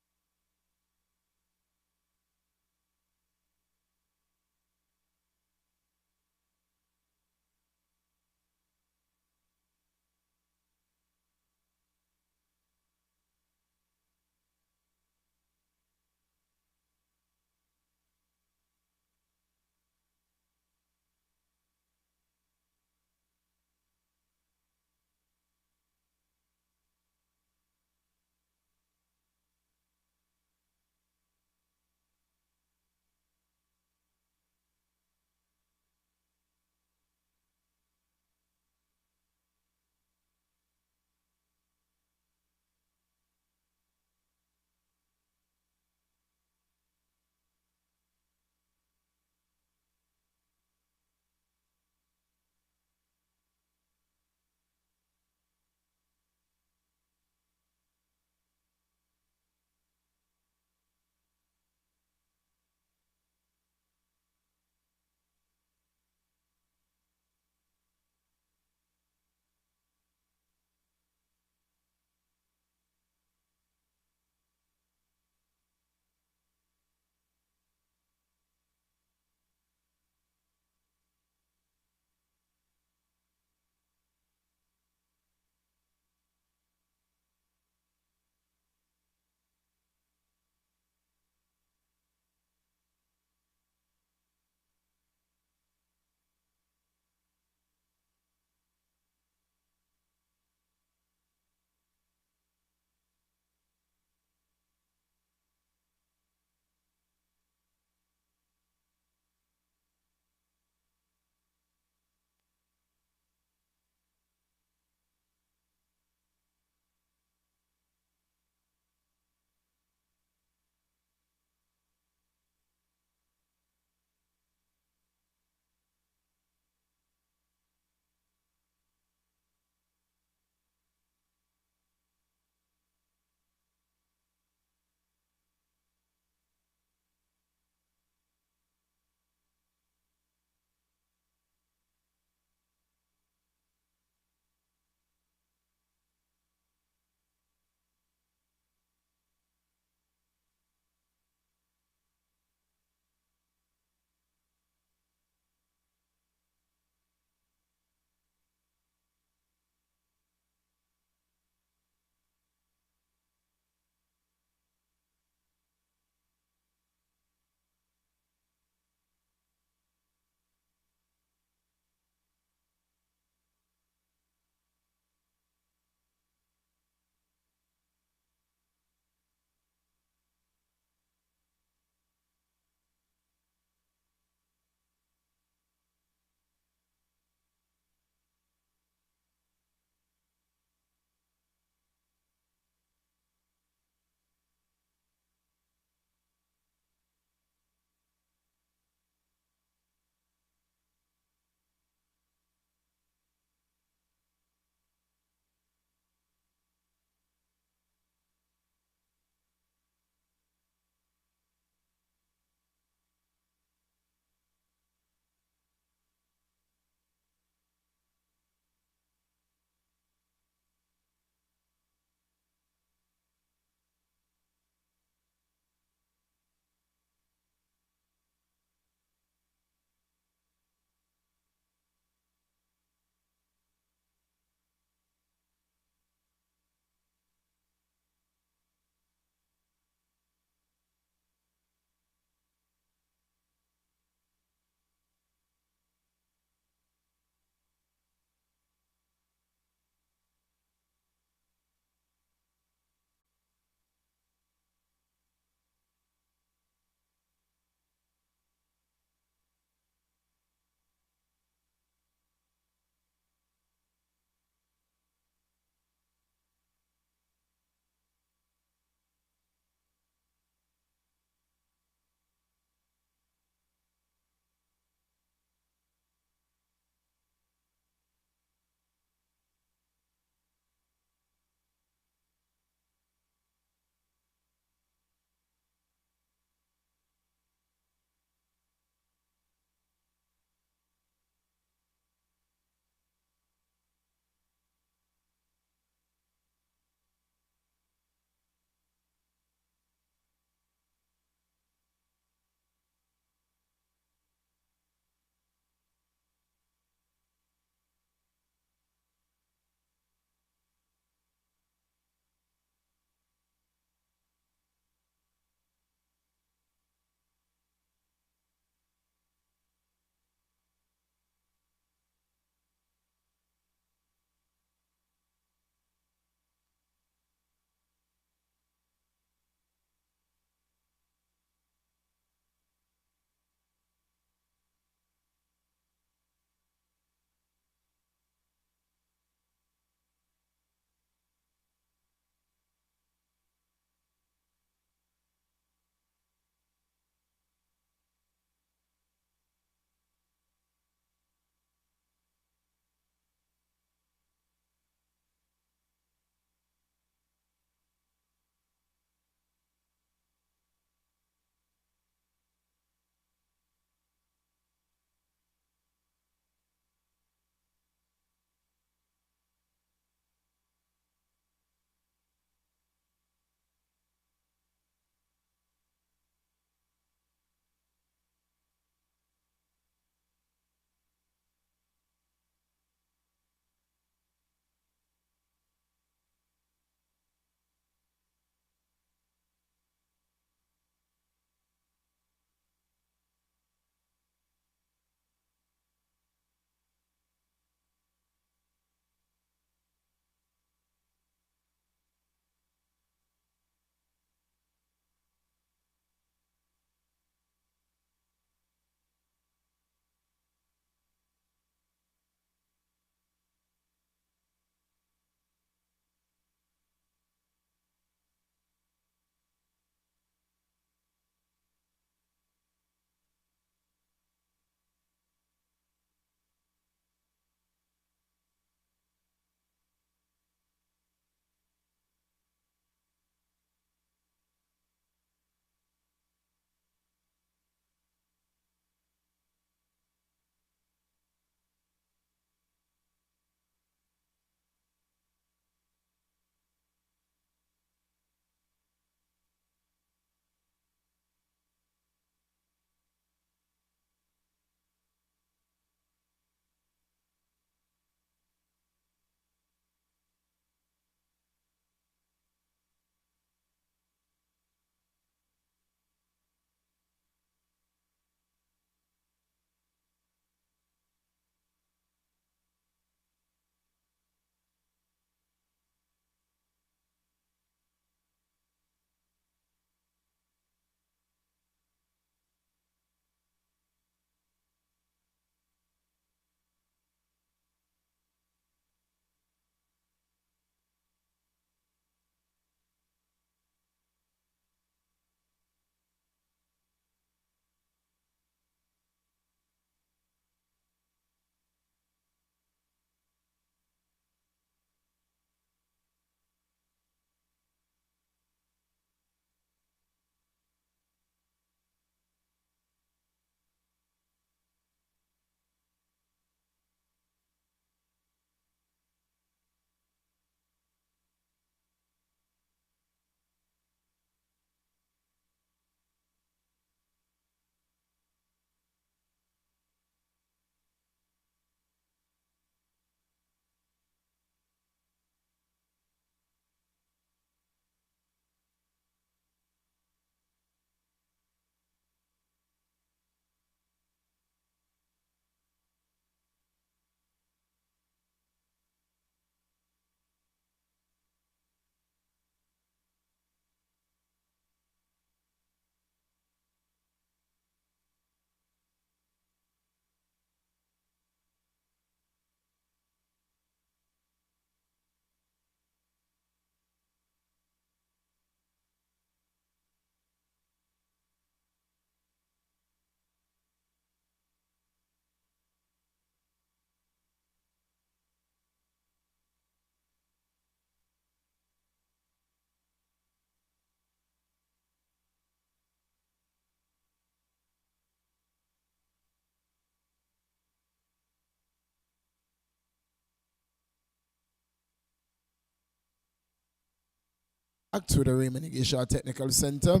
Back to the Raymond Igisha Technical Center.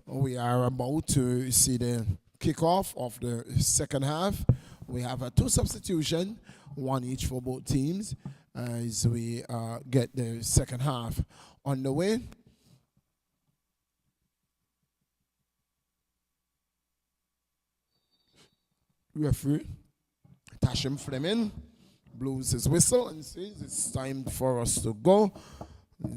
We are about to see the kickoff of the second half. We have two substitutions, one each for both teams, as we get the second half on the way. Referee Tashim Fleming blows his whistle and says it's time for us to go.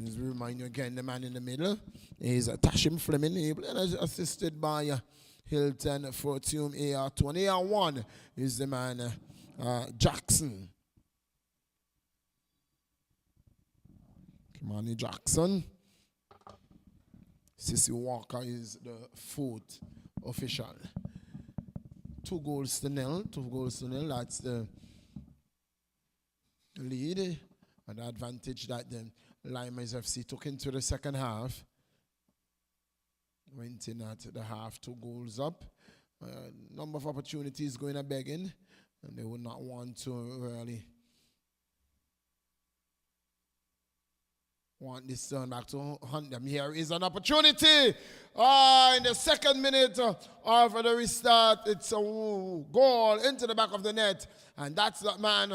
As we remind you again, the man in the middle is Tashim Fleming, assisted by Hilton Fortune AR2. And AR1 is the man Jackson. Kimani Jackson. Sissy Walker is the fourth official. 2 goals to nil. That's the lead and the advantage that the Lymers FC took into the second half. Went in at the half, 2 goals up. Number of opportunities going a begging, and they would not want to really want this turn back to hunt them. Here is an opportunity. In the second minute of the restart, it's a goal into the back of the net. And that's that man,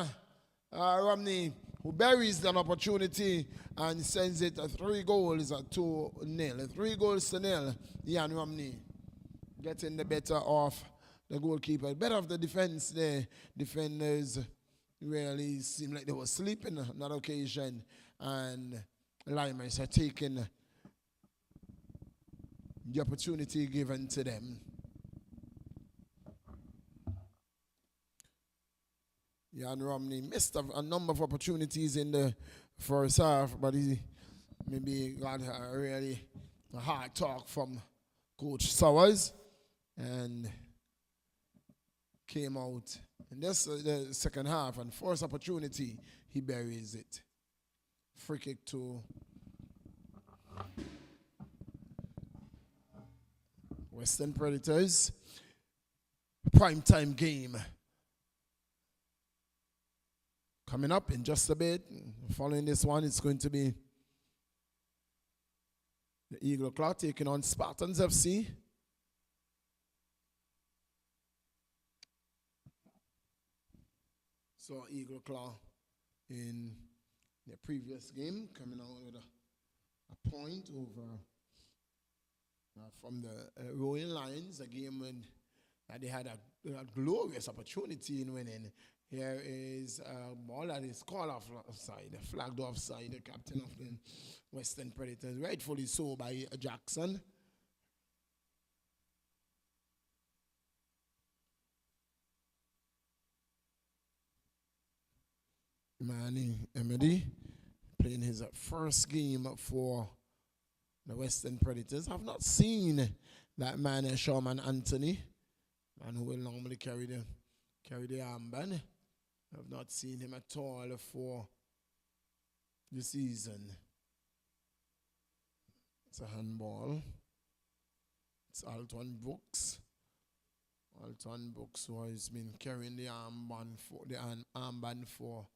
Romney, who buries an opportunity and sends it 3 goals to nil. 3 goals to nil. Ian Romney getting the better of the goalkeeper. Better of the defense there. Defenders really seemed like they were sleeping on that occasion. And Lymers are taking the opportunity given to them. Jan Romney missed a number of opportunities in the first half, but he maybe got a really hard talk from Coach Sowers and came out in this the second half, and first opportunity he buries it. Free kick to Western Predators. Primetime game coming up in just a bit. Following this one, it's going to be the Eagle Claw taking on Spartans FC. So Eagle Claw in the previous game coming out with a point over from the Royal Lions, a game when they had a glorious opportunity in winning. Here is a ball that is called offside, flagged offside, the captain of the Western Predators, rightfully so by Jackson. Manny Emedy playing his first game for the Western Predators. I've not seen that man, Sherman Anthony, man who will normally carry the armband. I've not seen him at all for the season. It's a handball. It's Alton Brooks. Alton Brooks, who has been carrying the armband for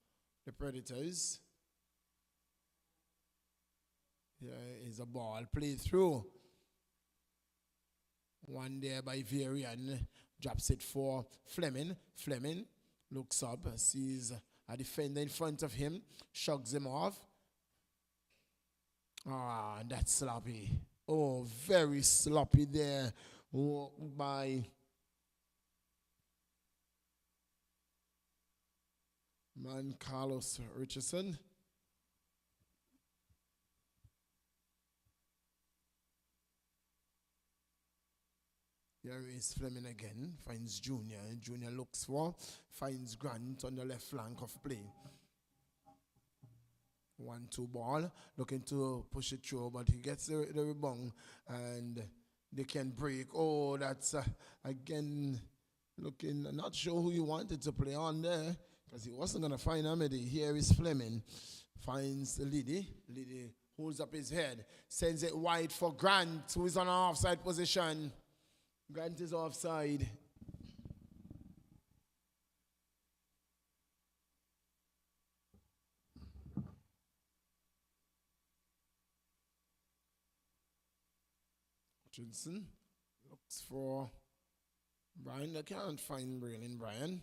the Predators. Here is a ball played through. One there by Varian. Drops it for Fleming. Fleming looks up, sees a defender in front of him, shrugs him off. That's sloppy. Oh, very sloppy there by man Carlos Richardson. Here is Fleming again, finds Junior. Junior looks finds Grant on the left flank of play. 1-2 ball, looking to push it through, but he gets the rebound and they can break. Oh, that's again looking, not sure who he wanted to play on there because he wasn't going to find Amity. Here is Fleming, finds Liddy. Liddy holds up his head, sends it wide for Grant, who is on an offside position. Grant is offside. Hutchinson looks for Brian. They can't find Braylon Brian.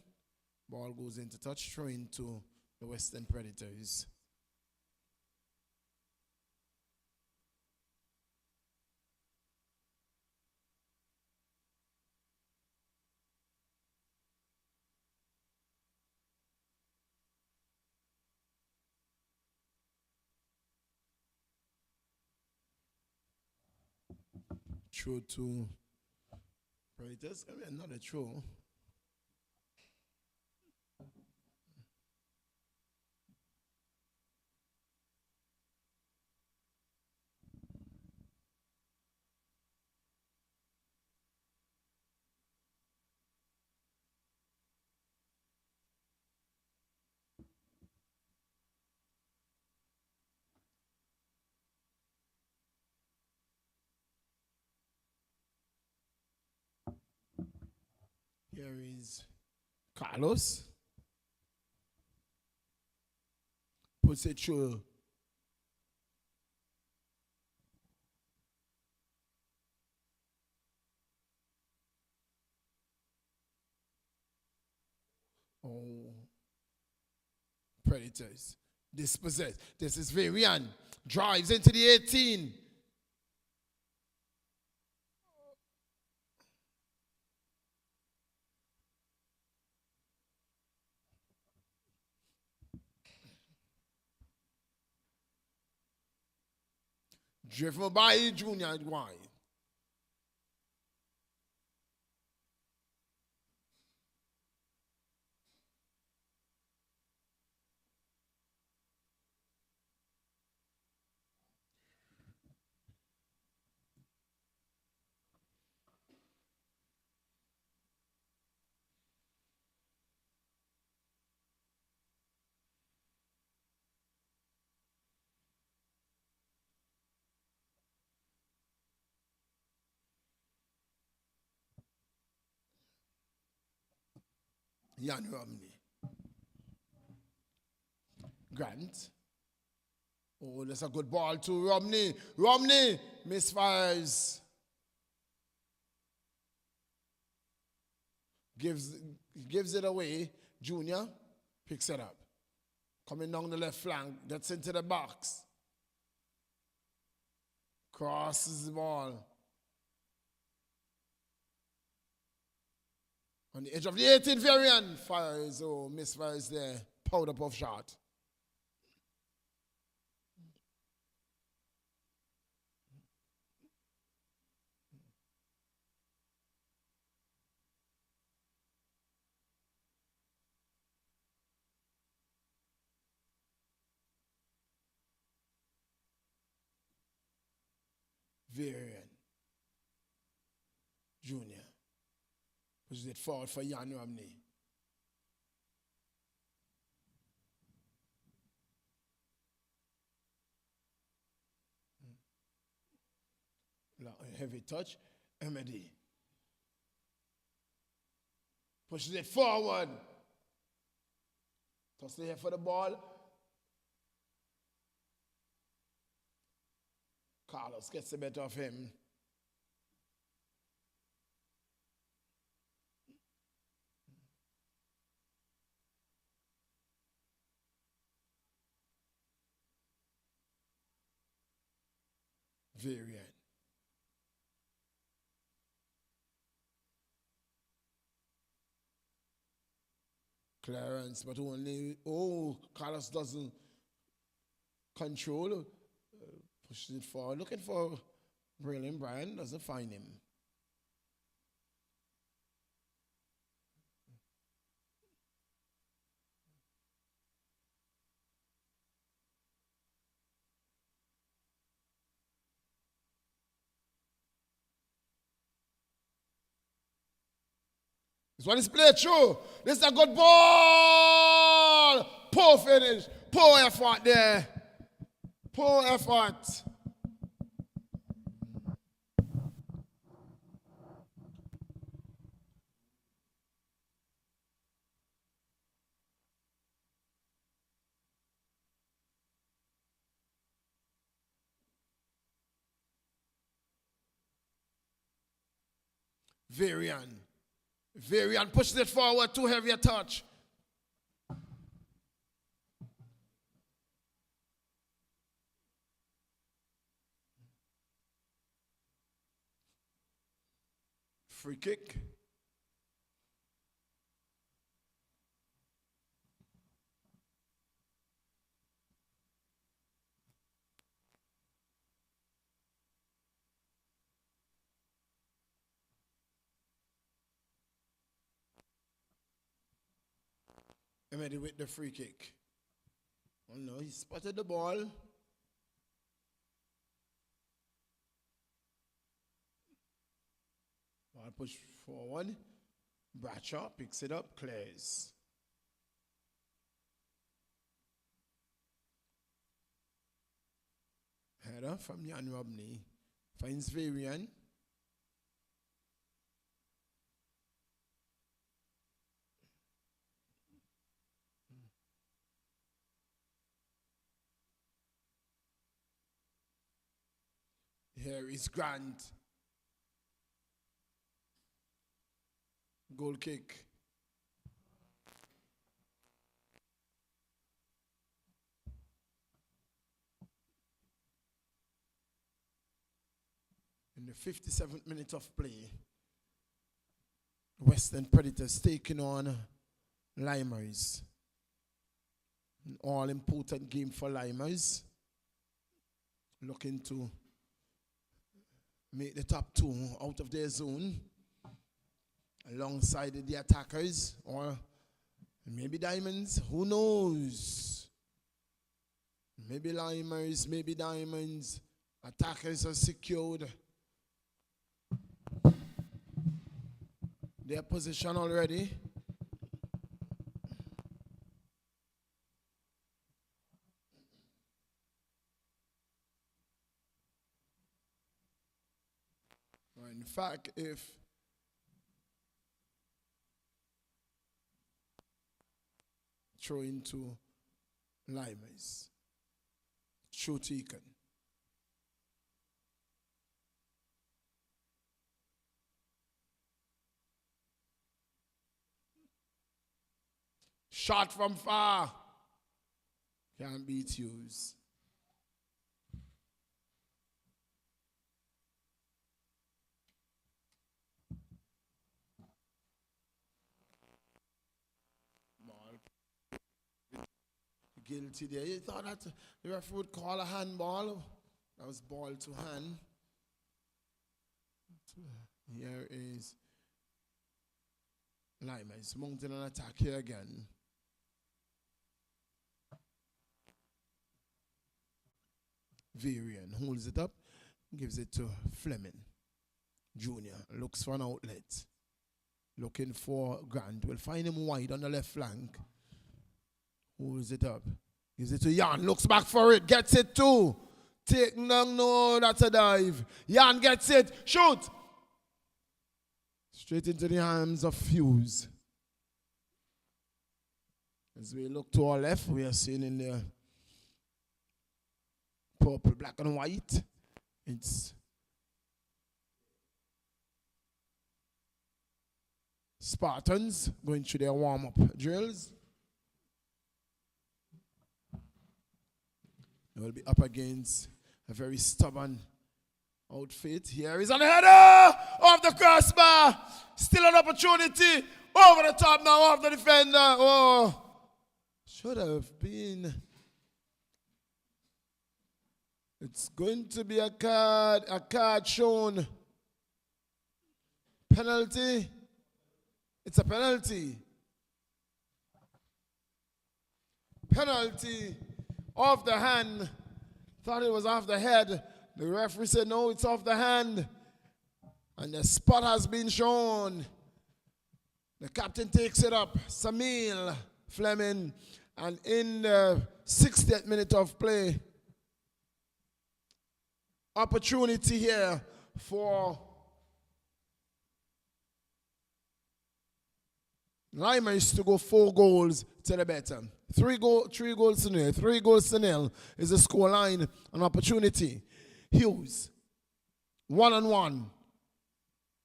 Ball goes into touch, throw into the Western Predators. Throw to Predators. I mean, another throw. Here is Carlos. Puts it through. Oh, Predators. Dispossessed. This is Varian. Drives into the 18. Driven by Junior Dwight. Jan Romney. Grant. Oh, that's a good ball to Romney. Romney misfires. Gives it away. Junior picks it up. Coming down the left flank. Gets into the box. Crosses the ball. On the edge of the 18, Varian fires. Oh, misfires there. Powder puff shot. Varian. Junior. Pushes it forward for Jan Romney. Heavy touch. Emedy. Pushes it forward. Toss the head for the ball. Carlos gets the better of him. Varian. Clarence, but only, Carlos doesn't control. Pushes it forward. Looking for Braylon Brian, doesn't find him. This one is played through. This is a good ball. Poor finish. Poor effort there. Poor effort. Varian. Varian pushes it forward, too heavy a touch. Free kick. Emedi with the free kick. Oh no, he spotted the ball. Ball push forward. Bradshaw picks it up, clears. Header from Jan Robney. Finds Varian. Here is Grant. Goal kick. In the 57th minute of play, Western Predators taking on Lymers. An all-important game for Lymers. Looking to make the top two out of their zone alongside the attackers, or maybe Diamonds, who knows? Maybe Lymers, maybe Diamonds. Attackers are secured their position already. In fact, if throw into Lymers, throw taken. Shot from far. Can't beat Hughes. Guilty there. You thought that the referee would call a handball. That was ball to hand. Here is Lymers mounting an attack here again. Varian holds it up, gives it to Fleming. Junior looks for an outlet. Looking for Grant. Will find him wide on the left flank. Holds it up. Gives it to Jan. Looks back for it. Gets it too. Take no, that's a dive. Jan gets it. Shoot. Straight into the arms of Hughes. As we look to our left, we are seeing in the purple, black and white. It's Spartans going through their warm-up drills. They will be up against a very stubborn outfit. Here is an header off the crossbar. Still an opportunity. Over the top now of the defender. Oh, should have been. It's going to be a card shown. Penalty. It's a penalty. Penalty. Off the hand. Thought it was off the head. The referee said, no, it's off the hand. And the spot has been shown. The captain takes it up. Samil Fleming. And in the 60th minute of play, opportunity here for Lymers to go 4 goals to the better. 3 goals to nil. 3 goals to nil is the score line. An opportunity. Hughes, 1-on-1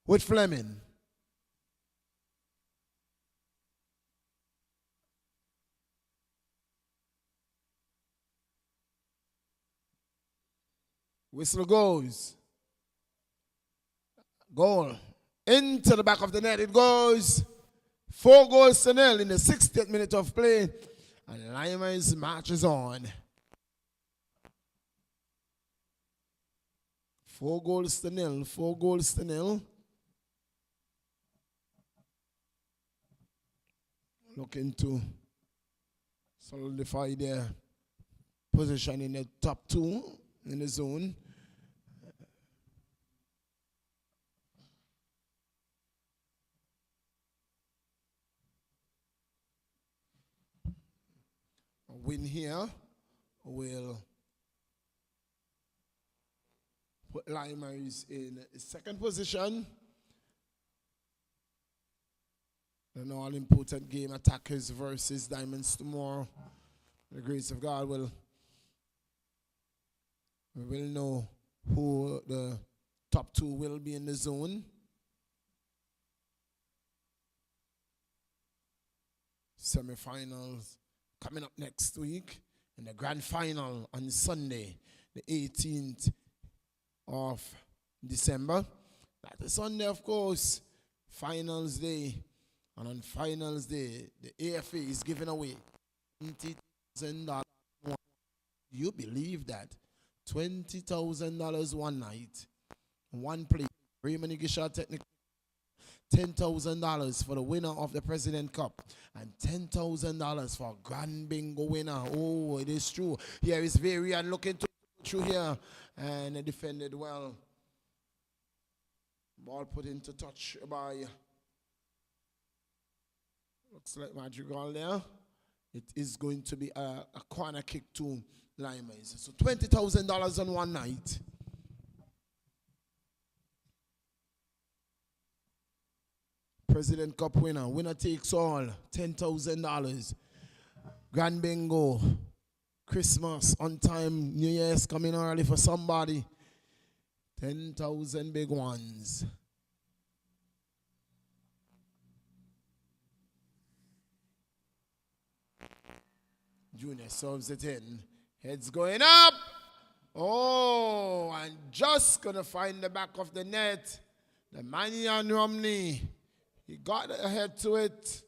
with Fleming. Whistle goes. Goal. Into the back of the net it goes. 4-0 in the 60th minute of play. And Lymers marches on. 4-0. 4-0. Looking to solidify their position in the top 2 in the zone. A win here will put Lymers in second position. An all-important game, Attackers versus Diamonds tomorrow. The grace of God we will know who the top 2 will be in the zone. Semi-finals coming up next week, and the grand final on Sunday, the 18th of December. That is Sunday, of course, finals day. And on finals day, the AFA is giving away $20,000. You believe that? $20,000 one night, one play. Raymond Gisha Technical. $10,000 for the winner of the President Cup and $10,000 for Grand Bingo winner. Oh, it is true. Here is Varian looking to through here and defended well. Ball put into touch by, looks like Madrigal there. It is going to be a corner kick to Lymers. So $20,000 on one night. President Cup winner. Winner takes all. $10,000. Grand Bingo. Christmas on time. New Year's coming early for somebody. 10,000 big ones. Junior serves it in. Heads going up. Oh, and just going to find the back of the net. The Manian Romney. He got ahead to it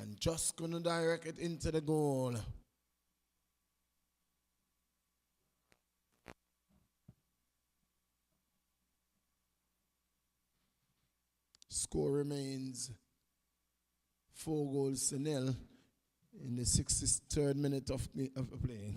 and just going to direct it into the goal. Score remains 4-0 in the 63rd minute of play.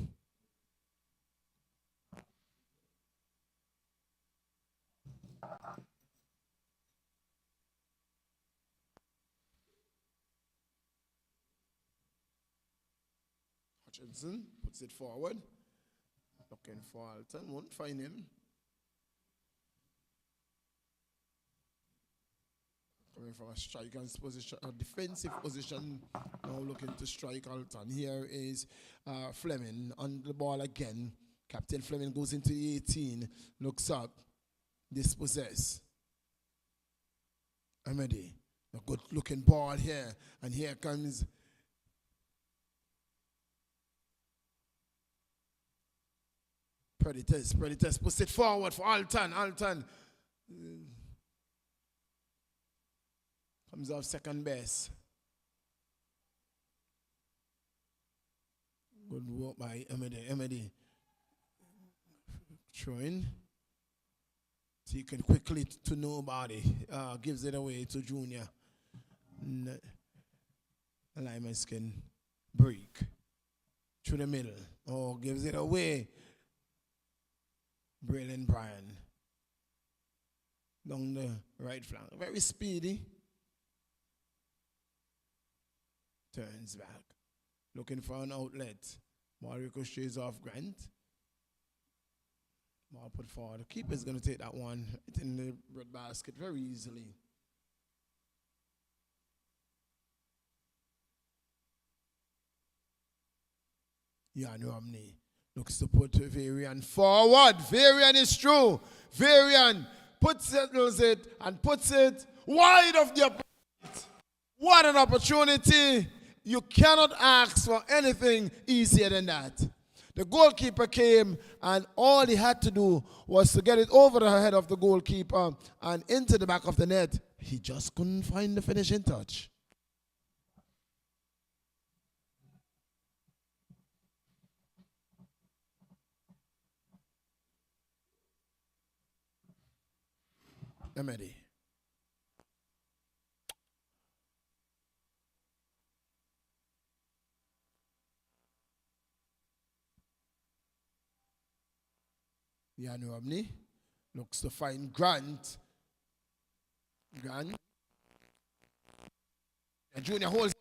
Hutchinson puts it forward. Looking for Alton, won't find him. Coming from a striker's position, a defensive position, now looking to strike Alton. Here is Fleming on the ball again. Captain Fleming goes into the 18, looks up, dispossess. Amedy, a good looking ball here, and here comes Predators puts it forward for Alton. Comes off second base. Good work by Amedy. Throwing. Taken quickly to nobody. Gives it away to Junior. Lymers can break. Through the middle. Oh, gives it away. Braylon Bryan. Down the right flank. Very speedy. Turns back. Looking for an outlet. Ball ricochets off Grant. Ball put forward. The keeper's going to take that one. It's in the bread basket very easily. Jan Romney looks to put Varian forward. Varian is through. Varian settles it and puts it wide of the opponent. What an opportunity. You cannot ask for anything easier than that. The goalkeeper came, and all he had to do was to get it over the head of the goalkeeper and into the back of the net. He just couldn't find the finishing touch. Emedy. Jan Romney looks to find Grant. Grant. And Junior holds.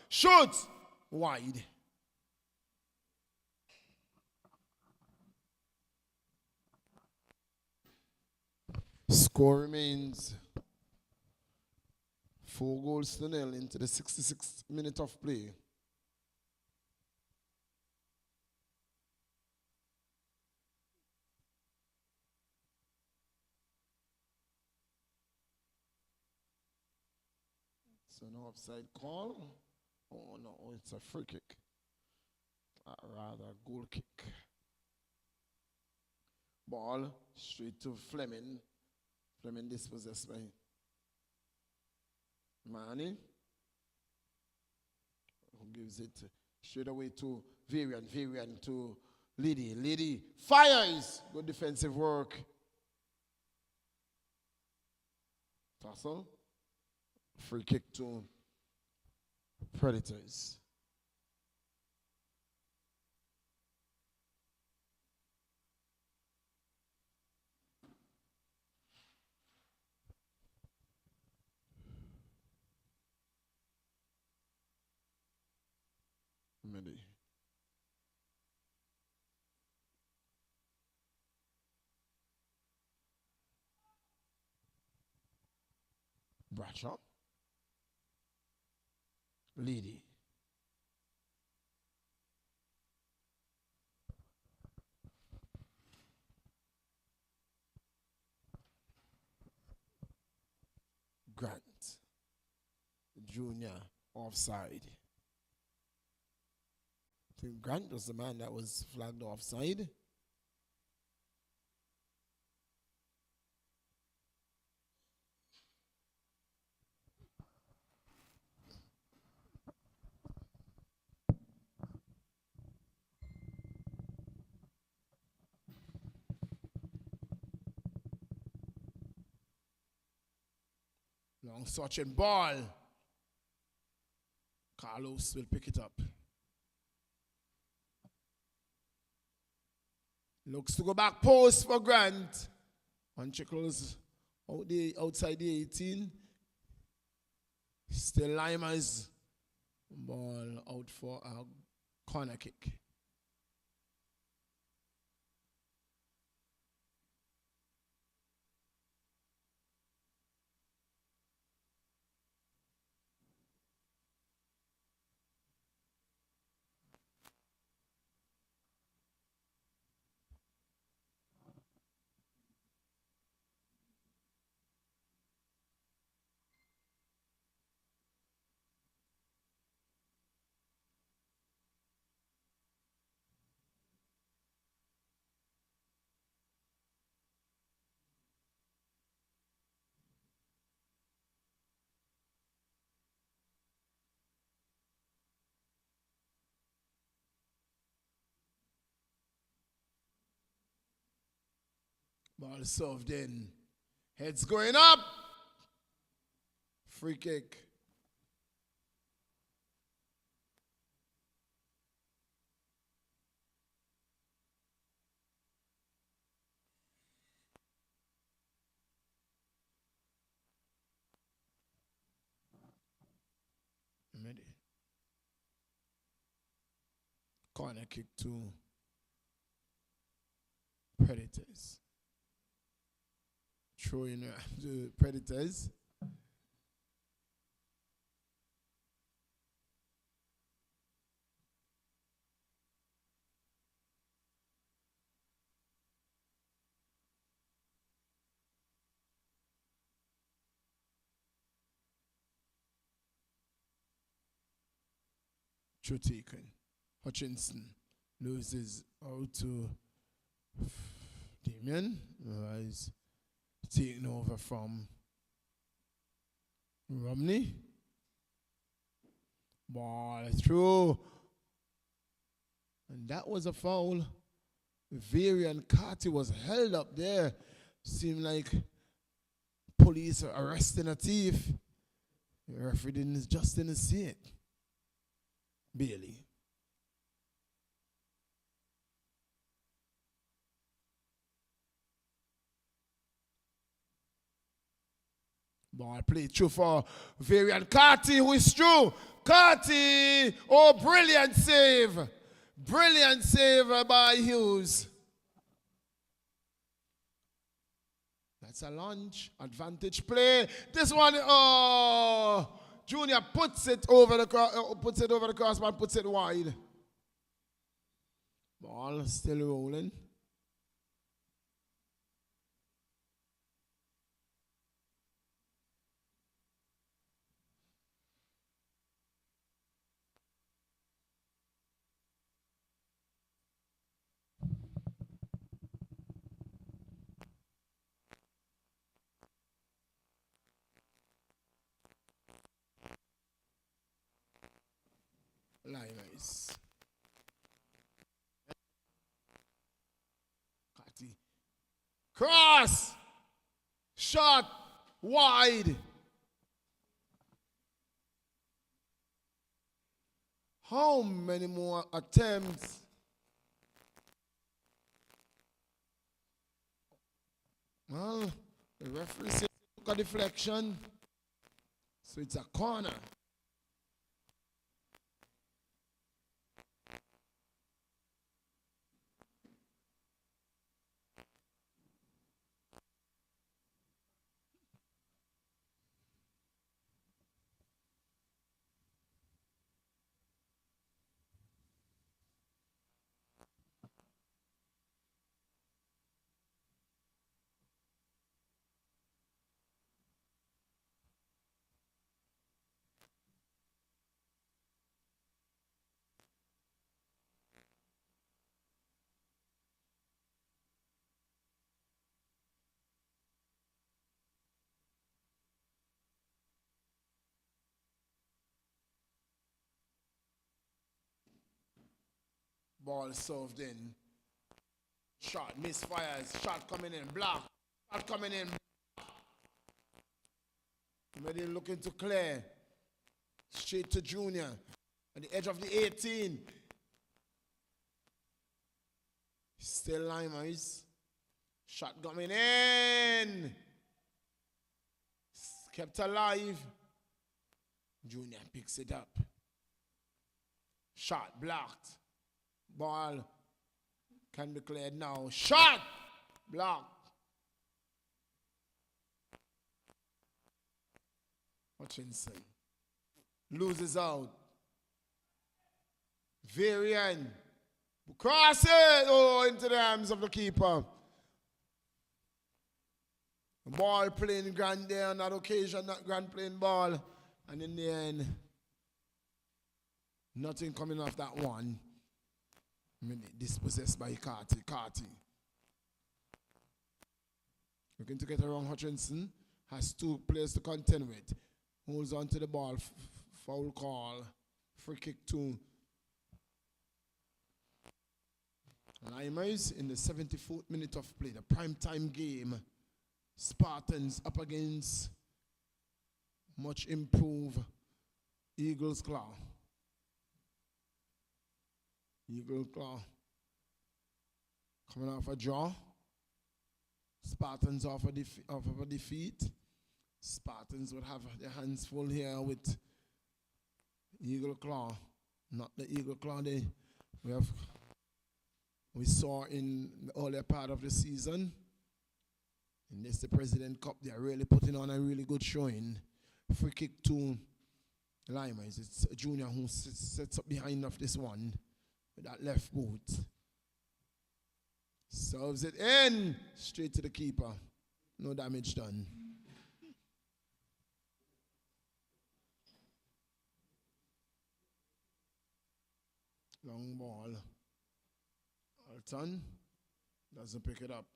Shoots! Wide. Score remains 4-0 into the 66th minute of play. So no offside call. Oh no, it's a free kick. Rather goal kick. Ball straight to Fleming. Fleming dispossessed by Manny, who gives it straight away to Varian. Varian to Liddy. Liddy fires. Good defensive work. Tussle. Free kick to Predators. Maybe. Bradshaw. Liddy. Grant. Junior offside. I think Grant was the man that was flagged offside. Long searching ball. Carlos will pick it up. Looks to go back post for Grant. And Chickles outside the 18. Still Lymers. Ball out for a corner kick. Ball served in. Heads going up. Free kick. Ready. Corner kick to Predators. Throwing the Predators. Taken. Hutchinson. Loses out to Damien, who is taking over from Romney. Ball through. And that was a foul. Varian Carty was held up there. Seemed like police are arresting a thief. The referee didn't see it. Barely. Ball played through for Varian Carty, who is through. Carty! Oh, brilliant save. Brilliant save by Hughes. That's a lunge. Advantage play. This one, oh, Junior puts it over the crossbar, puts it wide. Ball still rolling. Lymers. Carty. Cross! Shot! Wide! How many more attempts? Well, the referee said took a deflection, so it's a corner. Ball served in. Shot misfires. Shot coming in. Block. Shot coming in. Ready looking to clear. Straight to Junior. At the edge of the 18. Still Lymers. Shot coming in. Kept alive. Junior picks it up. Shot blocked. Ball can be cleared now. Shot! Blocked. Hutchinson loses out. Varian. Cross it! Oh, into the arms of the keeper. Ball playing grand there on that occasion, not grand playing ball. And in the end, nothing coming off that one. Dispossessed by Carty. Looking to get around Hutchinson. Has two players to contend with. Holds on to the ball. Foul call. Free kick to Lymers in the 74th minute of play. The prime time game. Spartans up against much improved Eagles Claw. Eagle Claw coming off a draw. Spartans off of a defeat. Spartans would have their hands full here with Eagle Claw. Not the Eagle Claw we saw in the earlier part of the season. In this, the President Cup, they are really putting on a really good showing. Free kick to Lymers. It's a Junior who sets up behind of this one. With that left boot. Serves it in. Straight to the keeper. No damage done. Long ball. Alton doesn't pick it up.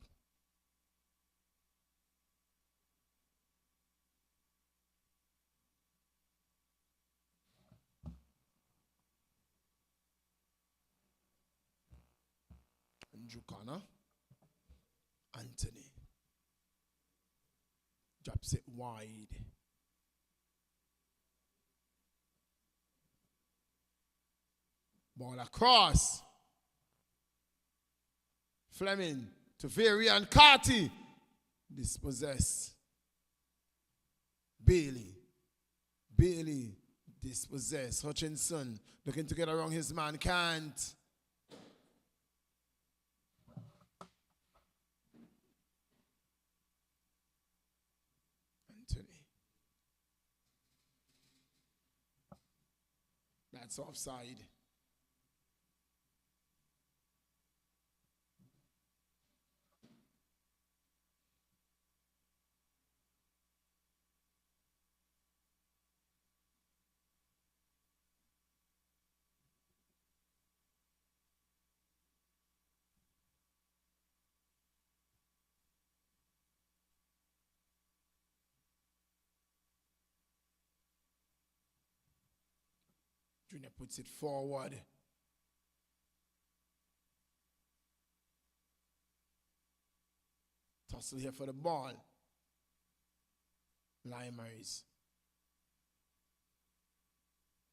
Njukana. Anthony drops it wide. Ball across. Fleming to Varian Carty. Dispossessed. Bailey dispossessed. Hutchinson looking to get around his man. Can't. Anthony. That's offside. Junior puts it forward. Tussle here for the ball. Lymers.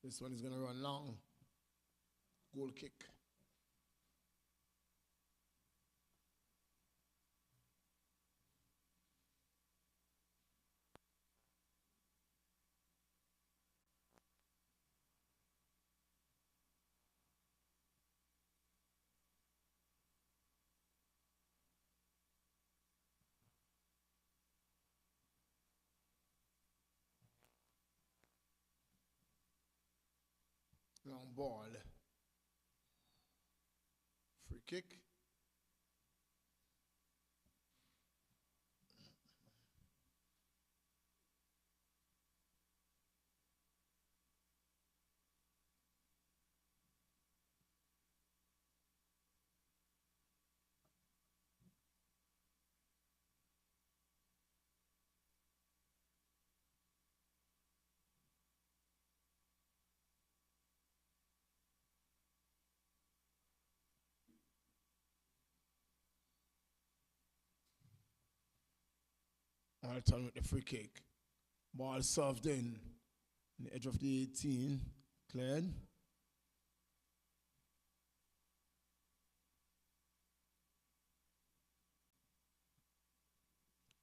This one is going to run long. Goal kick. Long ball. Free kick. Alton with the free kick. Ball served in. On the edge of the 18. Cleared.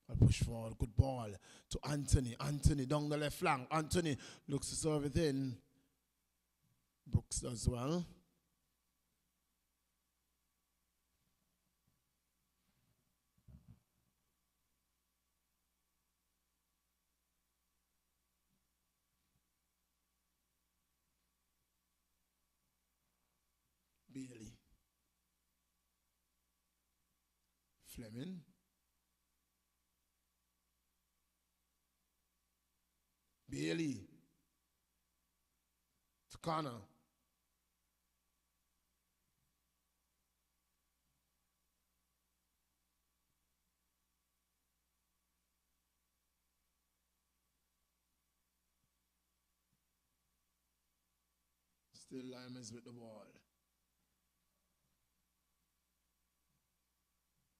I'll push forward. Good ball to Anthony. Anthony down the left flank. Anthony looks to serve it in. Brooks does well. Bailey. Fleming. Bailey. To Connor. Still Lymers with the ball.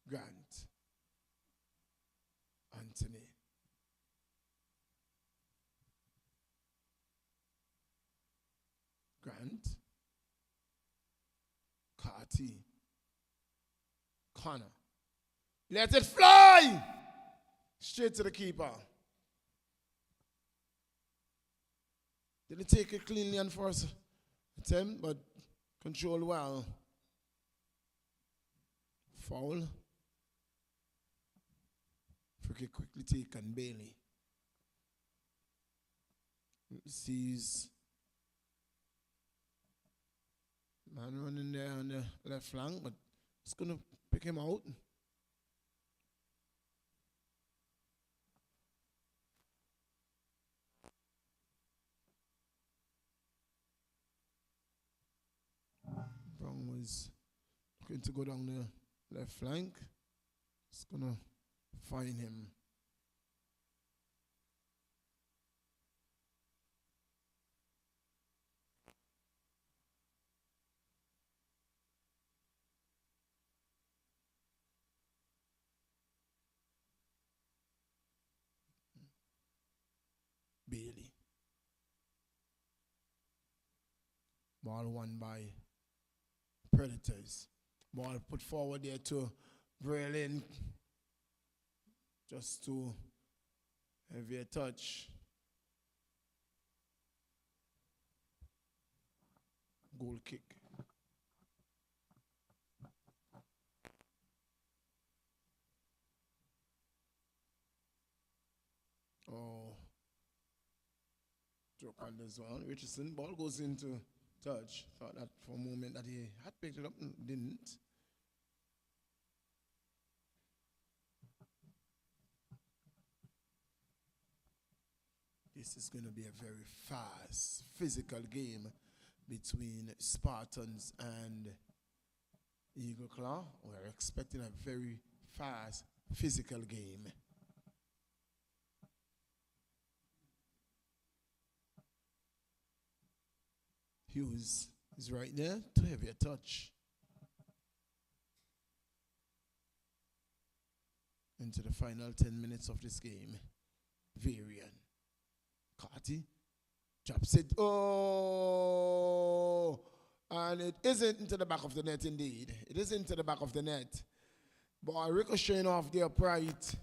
Grant. Anthony. Grant. Carty. Connor. Let it fly! Straight to the keeper. Didn't take it cleanly on first attempt, but controlled well. Foul. Free kick quickly taken. Bailey. Sees man running there on the left flank, but it's going to pick him out. Brown was Going to go down the left flank. It's gonna find him. Bailey. Ball won by Predators. Ball put forward there to Braylon. Just to heavier touch. Goal kick. Oh. Joke on this one. Richardson, ball goes into touch. Thought that for a moment that he had picked it up and didn't. This is going to be a very fast, physical game between Spartans and Eagle Claw. We're expecting a very fast, physical game. Hughes is right there to have a touch. Into the final 10 minutes of this game. Varian. Carty drops it. Oh! And it isn't into the back of the net indeed. It is into the back of the net. Ball ricocheting off the upright.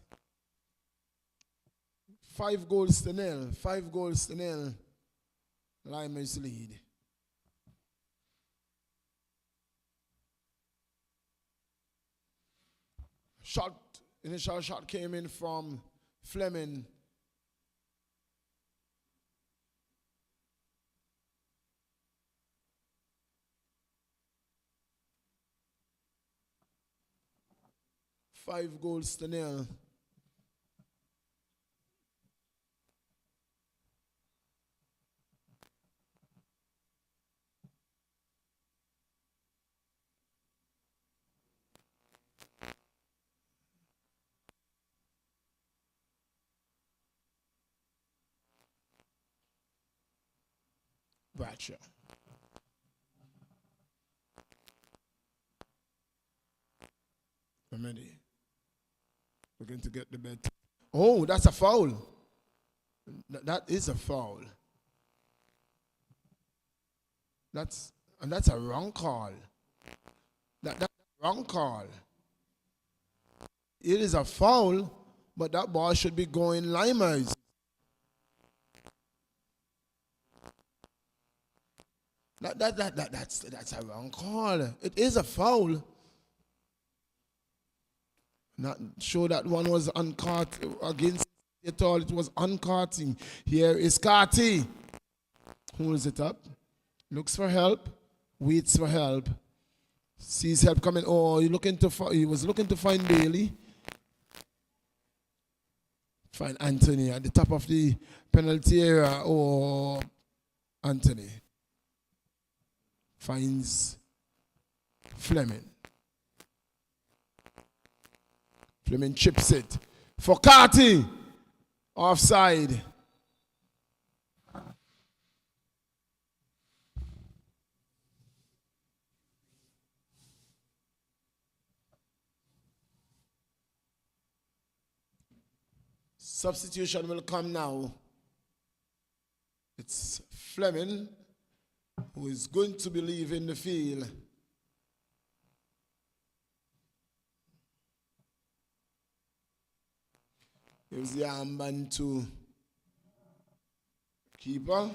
5-0. 5-0. Lymers lead. Initial shot came in from Fleming. Five goals to nil. Bradshaw. Remedy. Looking to get the bet. Oh, that's a foul. That is a foul. That's a wrong call. That's a wrong call. It is a foul, but that ball should be going Lymers. That's a wrong call. It is a foul. Not sure that one was uncaught against it all. It was uncarting. Here is Carty. Holds it up. Looks for help. Waits for help. Sees help coming. Oh, he was looking to find Bailey. Find Anthony at the top of the penalty area. Oh, Anthony. Finds Fleming. Fleming chips it for Carty. Offside. Substitution will come now. It's Fleming who is going to be leaving the field. Gives the armband to keeper.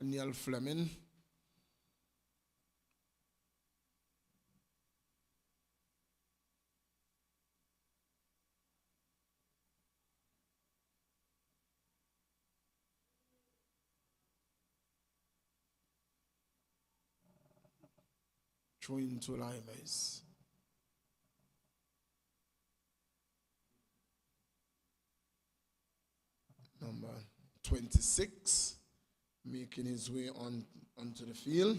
Neil Fleming. Throwing to Lymers. Number 26, making his way onto the field.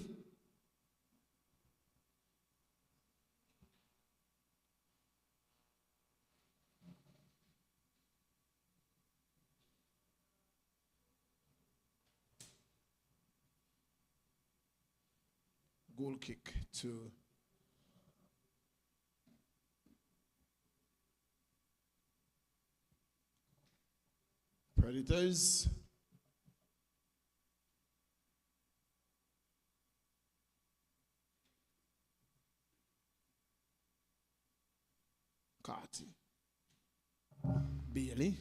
Goal kick to Predators. Carty. Bailey.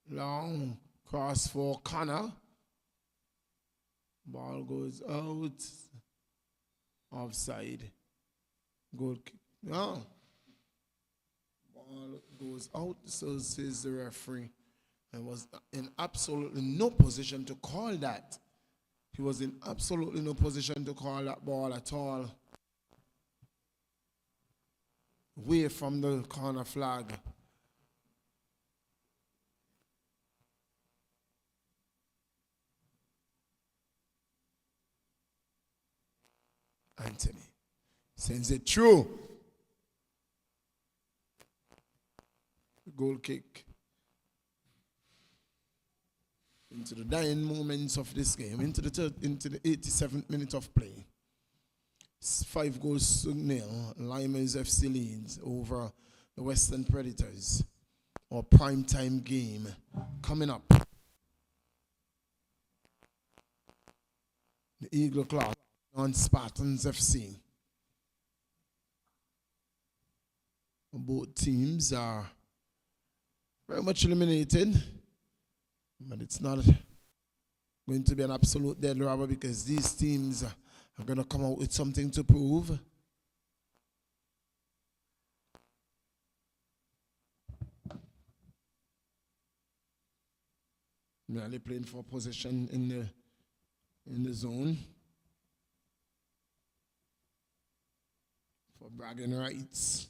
Long cross for Connor. Ball goes out. Offside. Goal kick. No. Ball goes out, so says the referee. And was in absolutely no position to call that. He was in absolutely no position to call that ball at all. Away from the corner flag. Anthony sends it through. Goal kick into the dying moments of this game, into the 87th minute of play. 5 goals to nil. Lymers FC leads over the Western Predators. Our primetime game coming up. The Eagle Claw on Spartans FC. Both teams are very much eliminated, but it's not going to be an absolute dead rubber because these teams are going to come out with something to prove. Merely playing for position in the zone for bragging rights.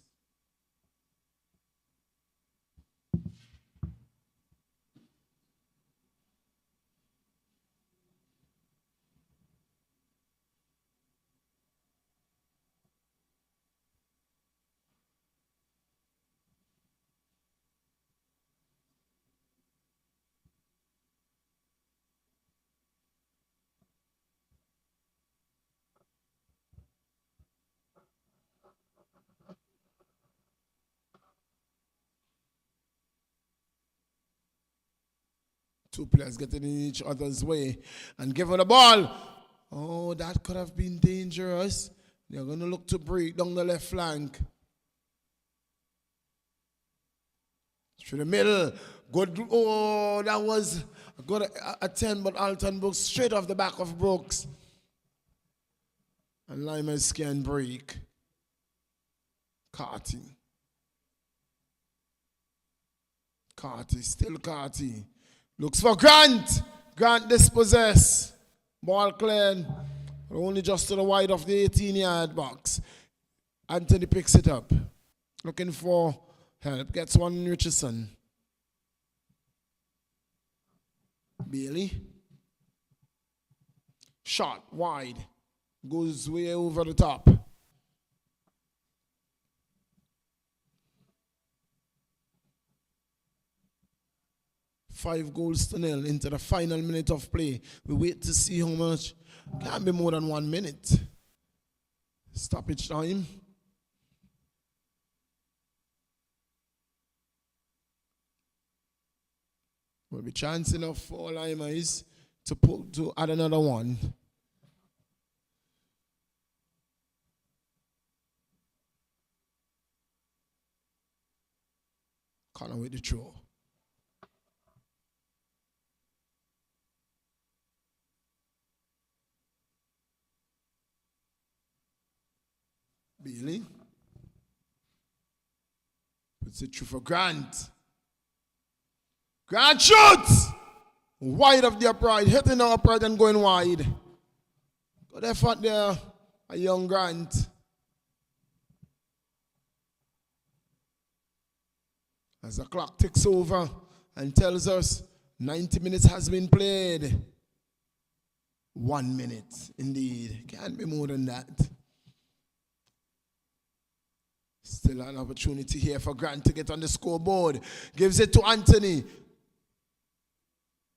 Two players getting in each other's way and giving the ball. Oh, that could have been dangerous. They're going to look to break down the left flank. Through the middle. Good. Oh, that was a good attempt, but Alton Brooks straight off the back of Brooks. And Lymers can break. Carty. Carty, still Carty. Looks for Grant. Grant dispossessed. Ball cleared. Only just to the wide of the 18-yard box. Anthony picks it up. Looking for help. Gets one Richardson. Bailey. Shot wide. Goes way over the top. Five goals to nil into the final minute of play. We wait to see how much. Can't be more than 1 minute. Stoppage time. Will be chance enough for Lymers to add another one. Connor with the throw. Bailey puts it through for Grant. Grant shoots! Wide of the upright, hitting the upright and going wide. Good effort there, a young Grant. As the clock ticks over and tells us 90 minutes has been played. 1 minute, indeed. Can't be more than that. Still an opportunity here for Grant to get on the scoreboard. Gives it to Anthony.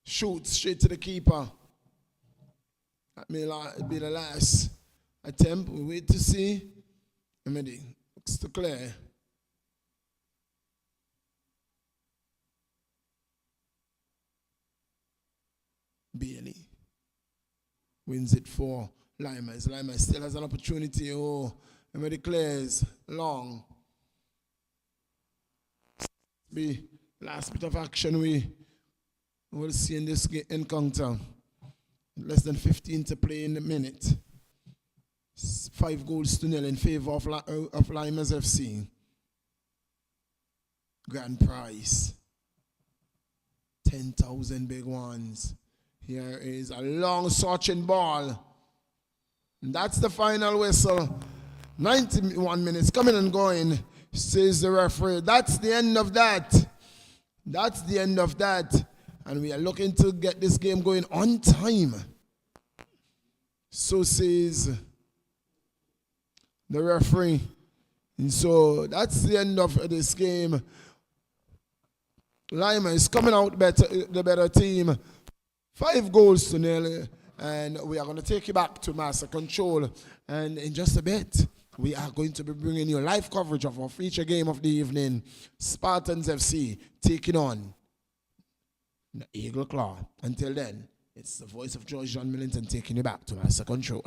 Shoots straight to the keeper. That may be the last attempt. We wait to see. Remedy looks to clear. Bailey wins it for Lymers. Lymers still has an opportunity. Oh, Remedy clears long. Be last bit of action we will see in this encounter. Less than 15 to play in the minute. 5-0 in favor of Lymers FC. Grand prize. 10,000 big ones. Here is a long searching ball. And that's the final whistle. 91 minutes coming and going, says the referee. That's the end of that. That's the end of that. And we are looking to get this game going on time. So says the referee. And so that's the end of this game. Lymers is coming out better, the better team. 5-0. And we are going to take you back to Master Control. And in just a bit, we are going to be bringing you live coverage of our feature game of the evening. Spartans FC taking on the Eagle Claw. Until then, it's the voice of George John Millington taking you back to Master Control.